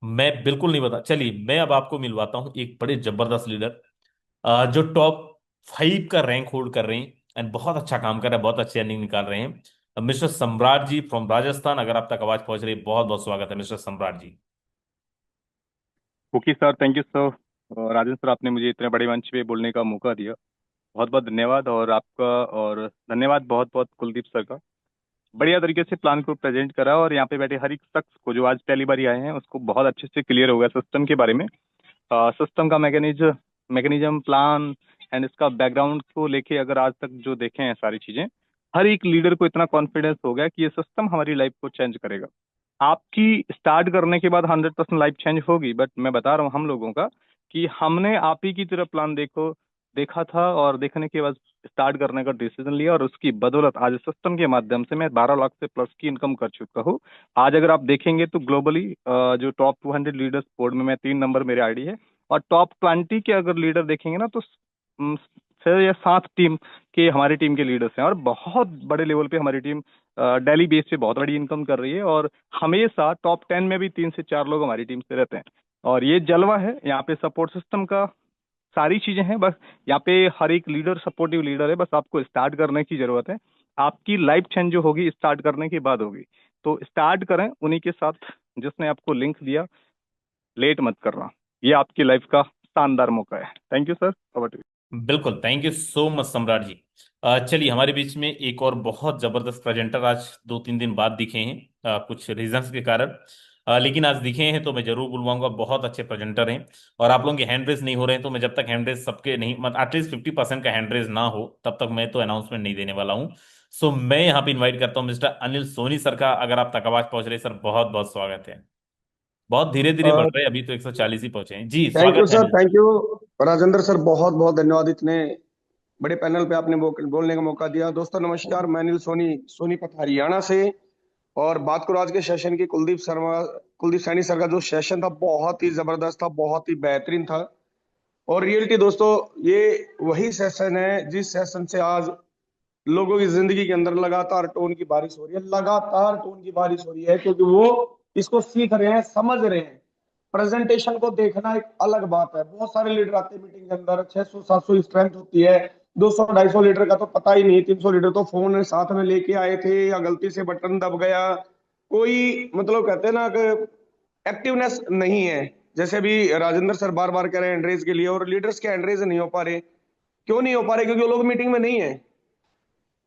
मैं बिल्कुल नहीं बता। चलिए मैं अब आपको मिलवाता हूँ एक बड़े जबरदस्त लीडर, जो टॉप 5 का रैंक होल्ड कर रहे हैं एंड बहुत अच्छा काम कर रहे हैं, बहुत अच्छी अर्निंग निकाल रहे हैं। Mister Samrat ji from Rajasthan, अगर आप तक आवाज पहुंच रही है, बहुत बहुत स्वागत है mister Samrat ji. Okay sir, thank you sir. Rajan sir, आपने मुझे इतने बड़े मंच पे बोलने का मौका दिया, बहुत बहुत धन्यवाद। और आपका और धन्यवाद बहुत बहुत कुलदीप सर का, बढ़िया तरीके से प्लान को प्रेजेंट करा। और यहाँ पे बैठे हर एक शख्स को जो आज पहली बार आए हैं उसको बहुत अच्छे से क्लियर हो गया सिस्टम के बारे में, सिस्टम का मैकेनिज्म प्लान एंड इसका बैकग्राउंड को लेके। अगर आज तक जो देखे हैं सारी चीज़ें, हर एक लीडर को इतना कॉन्फिडेंस हो गया कि ये सिस्टम हमारी लाइफ को चेंज करेगा। आपकी स्टार्ट करने के बाद 100% लाइफ चेंज होगी, बट मैं बता रहा हूँ हम लोगों का कि हमने आप ही की तरफ प्लान देखा था और देखने के बाद स्टार्ट करने का डिसीजन लिया, और उसकी बदौलत आज सिस्टम के माध्यम से मैं 12 लाख से प्लस की इनकम कर चुका हूँ। आज अगर आप देखेंगे तो ग्लोबली जो टॉप 200 लीडर्स बोर्ड में मैं 3 नंबर मेरे आईडी है, और टॉप 20 के अगर लीडर देखेंगे ना तो 6 या 7 टीम के हमारी टीम के लीडर्स हैं, और बहुत बड़े लेवल पे हमारी टीम डेली बेस पे बहुत बड़ी इनकम कर रही है। और हमेशा टॉप 10 में भी 3 से 4 लोग हमारी टीम से रहते हैं, और ये जलवा है यहाँ पे सपोर्ट सिस्टम का। सारी चीजें हैं, बस यहाँ पे हर एक लीडर सपोर्टिव लीडर है, बस आपको स्टार्ट करने की जरूरत है। आपकी लाइफ चेंज जो होगी स्टार्ट करने के बाद होगी, तो स्टार्ट करें उन्हीं के साथ जिसने आपको लिंक दिया, लेट मत करना, ये आपकी लाइफ का शानदार मौका है। Thank you sir, over to you. बिल्कुल, thank you so much Samrat ji. चलिए, हमारे बीच में एक और बहुत जबरदस्त प्रेजेंटर आज 2-3 दिन बाद दिखे हैं, कुछ रीजंस के कारण। लेकिन आज दिखे हैं तो मैं जरूर बुलवाऊंगा, बहुत अच्छे प्रेजेंटर हैं। और आप लोगों के हैंड रेज नहीं हो रहे हैं, तो मैं जब तक हैंड रेज सबके नहीं, मतलब एटलीस्ट 50% का हैंड रेज ना हो, तब तक मैं तो अनाउंसमेंट नहीं देने वाला हूँ। सो मैं यहाँ पे इनवाइट करता हूँ मिस्टर अनिल सोनी सर का। अगर आप तक आवाज पहुंच रहे हैं, सर बहुत बहुत स्वागत है। बहुत धीरे धीरे बढ़ रहे हैं, अभी तो 140 ही पहुंचे हैं जी। थैंक यू स्वागत है sir, Anil thank sir. You Rajendra sir, बहुत बहुत धन्यवाद। इतने बड़े पैनल पे आपने बोलने का मौका दिया। दोस्तों नमस्कार, मैं अनिल सोनी, सोनीपत हरियाणा से। और बात करो आज के सेशन की, कुलदीप सैनी सर का जो सेशन था बहुत ही जबरदस्त था, बहुत ही बेहतरीन था। और रियलिटी दोस्तों, ये वही सेशन है जिस सेशन से आज लोगों की जिंदगी के अंदर लगातार टोन की बारिश हो रही है, लगातार टोन की बारिश हो रही है, क्योंकि वो इसको सीख रहे हैं, समझ रहे हैं। प्रेजेंटेशन को देखना एक अलग बात है। बहुत सारे लीडर आते हैं मीटिंग के अंदर, 600-700 स्ट्रेंथ होती है, 200-250 लीटर का तो पता ही नहीं, 300 लीटर तो फोन साथ में लेके आए थे या गलती से बटन दब गया, कोई मतलब कहते हैं ना कि एक्टिवनेस नहीं है। जैसे भी राजेंद्र सर बार बार कह रहे हैं एंड्रेज के लिए, और लीडर्स के एंड्रेज नहीं हो पा रहे। क्यों नहीं हो पा रहे? क्योंकि वो लोग मीटिंग में नहीं है।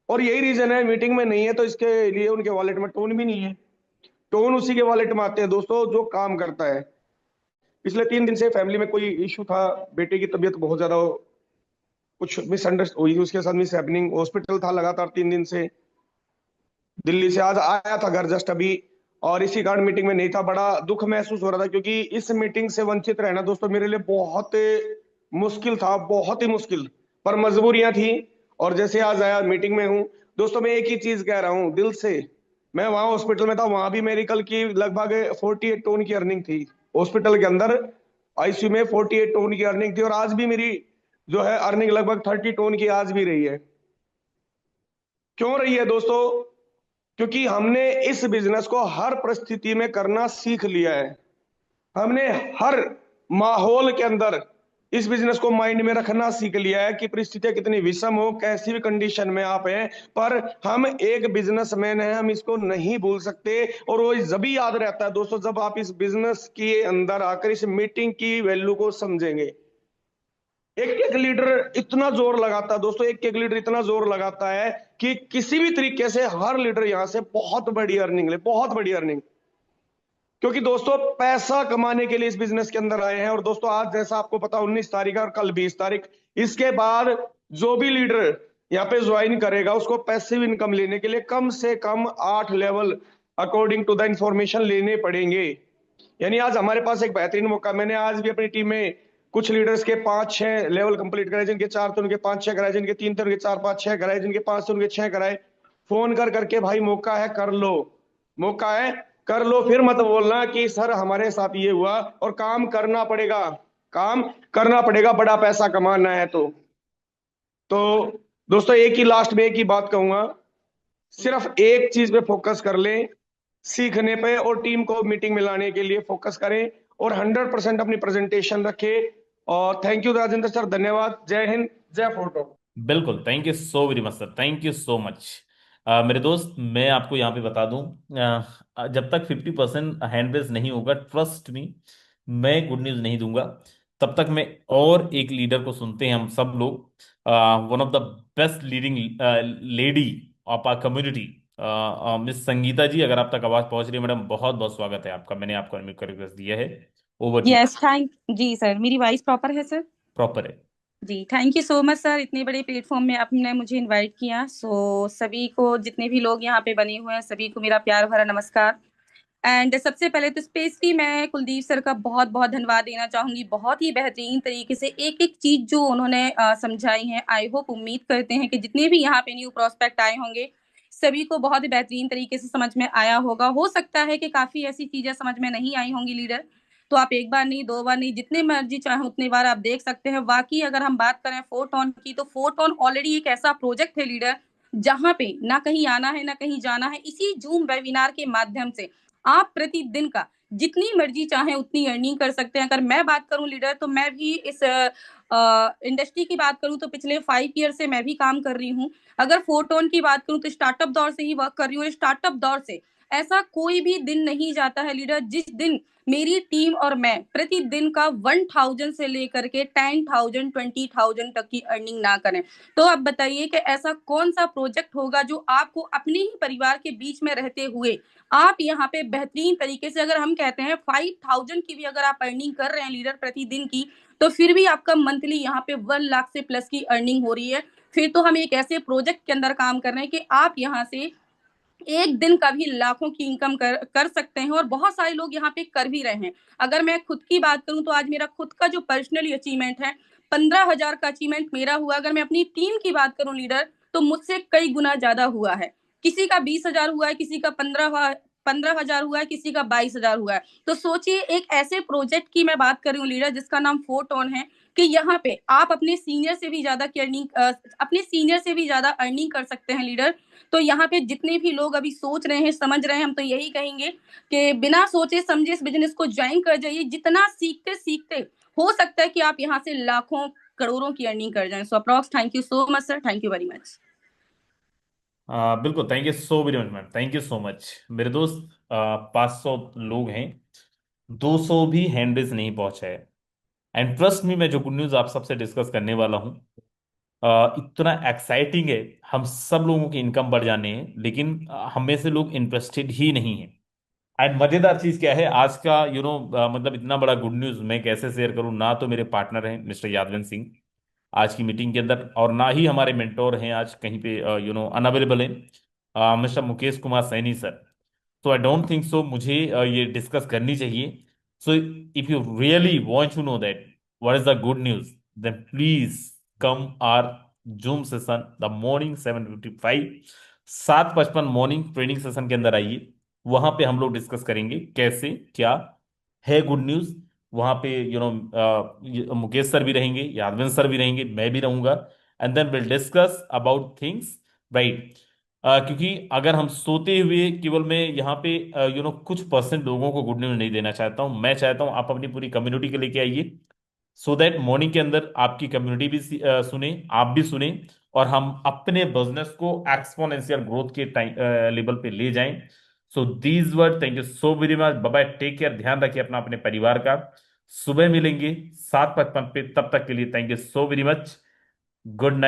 और यही रीजन है, मीटिंग में नहीं है तो इसके लिए उनके वॉलेट में टोन भी नहीं है। टोन उसी के वॉलेट में आते हैं दोस्तों जो काम करता है। पिछले 3 दिन से फैमिली में कोई इशू था, बेटे की तबीयत बहुत ज्यादा कुछ मिसअंडरस्टैंड हुई, उसके साथ मिस हैपनिंग, हॉस्पिटल था लगातार 3 दिन से। दिल्ली से आज आया था घर जस्ट अभी, और इसी कारण मीटिंग में नहीं था। बड़ा दुख महसूस हो रहा था, क्योंकि इस मीटिंग से वंचित रहना दोस्तों मेरे लिए बहुत मुश्किल था, बहुत ही मुश्किल, पर मजबूरियां थी। और जैसे आज आया, मीटिंग में हूं दोस्तों, मैं एक ही चीज कह रहा हूं दिल से। मैं वहां हॉस्पिटल में था, वहां भी मेरी कल की लगभग 48 टोन की अर्निंग थी। हॉस्पिटल के अंदर आईसीयू में 48 टोन की अर्निंग थी, और आज भी मेरी जो है अर्निंग लगभग 30 टोन की आज भी रही है। क्यों रही है दोस्तों? क्योंकि हमने इस बिजनेस को हर परिस्थिति में करना सीख लिया है। हमने हर माहौल के अंदर इस बिजनेस को माइंड में रखना सीख लिया है कि परिस्थितियां कितनी विषम हो, कैसी भी कंडीशन में आप हैं, पर हम एक बिजनेसमैन हैं, हम इसको नहीं भूल सकते। और वो जब याद रहता है दोस्तों जब आप इस बिजनेस के अंदर आकर इस मीटिंग की वैल्यू को समझेंगे। एक एक लीडर इतना जोर लगाता है दोस्तों, एक एक लीडर इतना जोर लगाता है कि किसी भी तरीके से हर लीडर यहां से बहुत बड़ी अर्निंग ले, बहुत बड़ी अर्निंग। क्योंकि दोस्तों पैसा कमाने के लिए इस बिजनेस के अंदर आए हैं। और दोस्तों आज जैसा आपको पता 19 तारीख है और कल 20 तारीख, इसके बाद जो भी लीडर यहाँ पे ज्वाइन करेगा उसको पैसिव इनकम लेने के लिए कम से कम 8 level according to the information लेने पड़ेंगे। यानी आज हमारे पास एक बेहतरीन मौका। मैंने आज भी अपनी टीम में कुछ लीडर्स के 5-6 लेवल कंप्लीट कराए, जिनके 4 थे उनके 5-6 कराए, जिनके 3 थे उनके 4-5-6 कराए, जिनके 5 थे उनके 6 कराए। फोन कर करके भाई मौका है कर लो, मौका है कर लो। फिर मत बोलना कि सर हमारे साथ ये हुआ। और काम करना पड़ेगा, काम करना पड़ेगा, बड़ा पैसा कमाना है तो दोस्तों एक ही लास्ट में एक ही बात कहूंगा, सिर्फ एक चीज पे फोकस कर लें, सीखने पे, और टीम को मीटिंग में लाने के लिए फोकस करें, और 100% अपनी प्रेजेंटेशन रखें। और थैंक यू राजेंद्र सर, धन्यवाद। जय हिंद, जय फोटो। बिल्कुल, thank you so very much sir, thank you so much. मेरे दोस्त, मैं आपको यहाँ पे बता दूं, जब तक 50% हैंड रेज नहीं होगा, ट्रस्ट मी, मैं गुड न्यूज नहीं दूंगा। तब तक मैं और एक लीडर को सुनते हैं हम सब लोग, one of the best leading lady of our community, miss Sangeeta ji. अगर आप तक आवाज पहुंच रही है मैडम, बहुत बहुत स्वागत है आपका, मैंने आपको अनम्यूट कर रिक्वेस्ट दिया है। Over to. यस थैंक जी सर, मेरी वॉइस प्रॉपर है सर? प्रॉपर है। जी thank you so much sir, इतने बड़े प्लेटफॉर्म में आपने मुझे इनवाइट किया। सभी को, जितने भी लोग यहाँ पे बने हुए हैं, सभी को मेरा प्यार भरा नमस्कार। एंड सबसे पहले तो स्पेशली मैं कुलदीप सर का बहुत बहुत धन्यवाद देना चाहूंगी। बहुत ही बेहतरीन तरीके से एक एक चीज जो उन्होंने समझाई है। आई होप, उम्मीद करते हैं कि जितने भी यहाँ पे न्यू प्रोस्पेक्ट आए होंगे सभी को बहुत ही बेहतरीन तरीके से समझ में आया होगा। हो सकता है कि काफी ऐसी चीजें समझ में नहीं आई होंगी लीडर, तो आप एक बार नहीं, 2 बार नहीं, जितने मर्जी चाहे उतने बार आप देख सकते हैं। वाकई अगर हम बात करें फोटोन की, तो फोटोन ऑलरेडी एक ऐसा प्रोजेक्ट है लीडर, जहां पे ना कहीं आना है ना कहीं जाना है। इसी जूम वेबिनार के माध्यम से आप प्रतिदिन का जितनी मर्जी चाहे उतनी अर्निंग कर सकते हैं। अगर मैं बात करूं लीडर, तो मैं भी इस इंडस्ट्री की बात करूं तो पिछले 5 ईयर से मैं भी काम कर रही हूं। अगर फोटोन की बात करूं तो स्टार्टअप दौर से ही वर्क कर रही हूँ। स्टार्टअप दौर से ऐसा कोई भी दिन नहीं जाता है लीडर जिस दिन मेरी टीम और मैं प्रतिदिन का 1000 से लेकर के 10,000 20,000 तक की अर्निंग ना करें। तो आप बताइए कि ऐसा कौन सा प्रोजेक्ट होगा जो आपको अपने ही परिवार के बीच में रहते हुए आप यहाँ पे बेहतरीन तरीके से, अगर हम कहते हैं 5,000 की भी अगर आप अर्निंग कर रहे हैं लीडर प्रतिदिन की, तो फिर भी आपका मंथली यहाँ पे 1 लाख से प्लस की अर्निंग हो रही है। फिर तो हम एक ऐसे प्रोजेक्ट के अंदर काम कर रहे हैं कि आप यहाँ से एक दिन का भी लाखों की इनकम कर सकते हैं, और बहुत सारे लोग यहाँ पे कर भी रहे हैं। अगर मैं खुद की बात करूं तो आज मेरा खुद का जो पर्सनली अचीवमेंट है 15,000 का अचीवमेंट मेरा हुआ। अगर मैं अपनी टीम की बात करूं लीडर, तो मुझसे कई गुना ज्यादा हुआ है। किसी का 20,000 हुआ है, किसी का 15,000 हुआ है, किसी का 22,000 हुआ है। तो सोचिए एक ऐसे प्रोजेक्ट की मैं बात कर रही हूँ लीडर जिसका नाम फोटोन है, कि यहाँ पे आप अपने सीनियर से भी ज्यादा अर्निंग कर सकते हैं लीडर। तो यहाँ पे जितने भी लोग अभी सोच रहे हैं, समझ रहे हैं, हम तो यही कहेंगे कि बिना सोचे समझे इस बिजनेस को ज्वाइन कर जाइए। जितना सीखते सीखते हो सकता है कि आप यहाँ से लाखों करोड़ों की अर्निंग कर जाएं। So approx thank you so much sir, thank you very much. बिल्कुल, thank you so very much ma'am, thank you so much. मेरे दोस्त, 500 लोग हैं, 200 भी हैंड रेज नहीं पहुंचा है। एंड ट्रस्ट मी, मैं जो गुड न्यूज आप सबसे डिस्कस करने वाला हूँ इतना एक्साइटिंग है। हम सब लोगों की इनकम बढ़ जाने हैं, लेकिन हम में से लोग इंटरेस्टेड ही नहीं है। एंड मजेदार चीज क्या है आज का, मतलब इतना बड़ा गुड न्यूज मैं कैसे शेयर करूं। ना तो मेरे पार्टनर हैं मिस्टर यादविंद सिंह आज की मीटिंग के अंदर, और ना ही हमारे मेंटोर हैं आज कहीं पे अनअवेलेबल हैं, mister Mukesh Kumar Saini sir. So I don't think so मुझे ये डिस्कस करनी चाहिए। So if you really want to know that what is the good news, then please come our zoom session the morning 7:55, 7:55 morning training session के अंदर आइए। वहां पे हम लोग डिस्कस करेंगे कैसे क्या है गुड न्यूज। वहां पे मुकेश सर भी रहेंगे, यादविंद सर भी रहेंगे, मैं भी रहूंगा। And then will discuss about things, right. क्योंकि अगर हम सोते हुए केवल मैं यहाँ पे कुछ परसेंट लोगों को गुड न्यूज नहीं देना चाहता हूँ। मैं चाहता हूँ आप अपनी पूरी कम्युनिटी के लेके आइए, सो दैट मॉर्निंग के अंदर आपकी कम्युनिटी भी सुने, आप भी सुने, और हम अपने बिजनेस को एक्सपोनेंशियल ग्रोथ के लेवल पे ले जाएं। So these word, thank you so very much, bye bye, take care, ध्यान रखिए अपना अपने परिवार का। सुबह मिलेंगे 7:55 पे, तब तक के लिए thank you so very much, good night.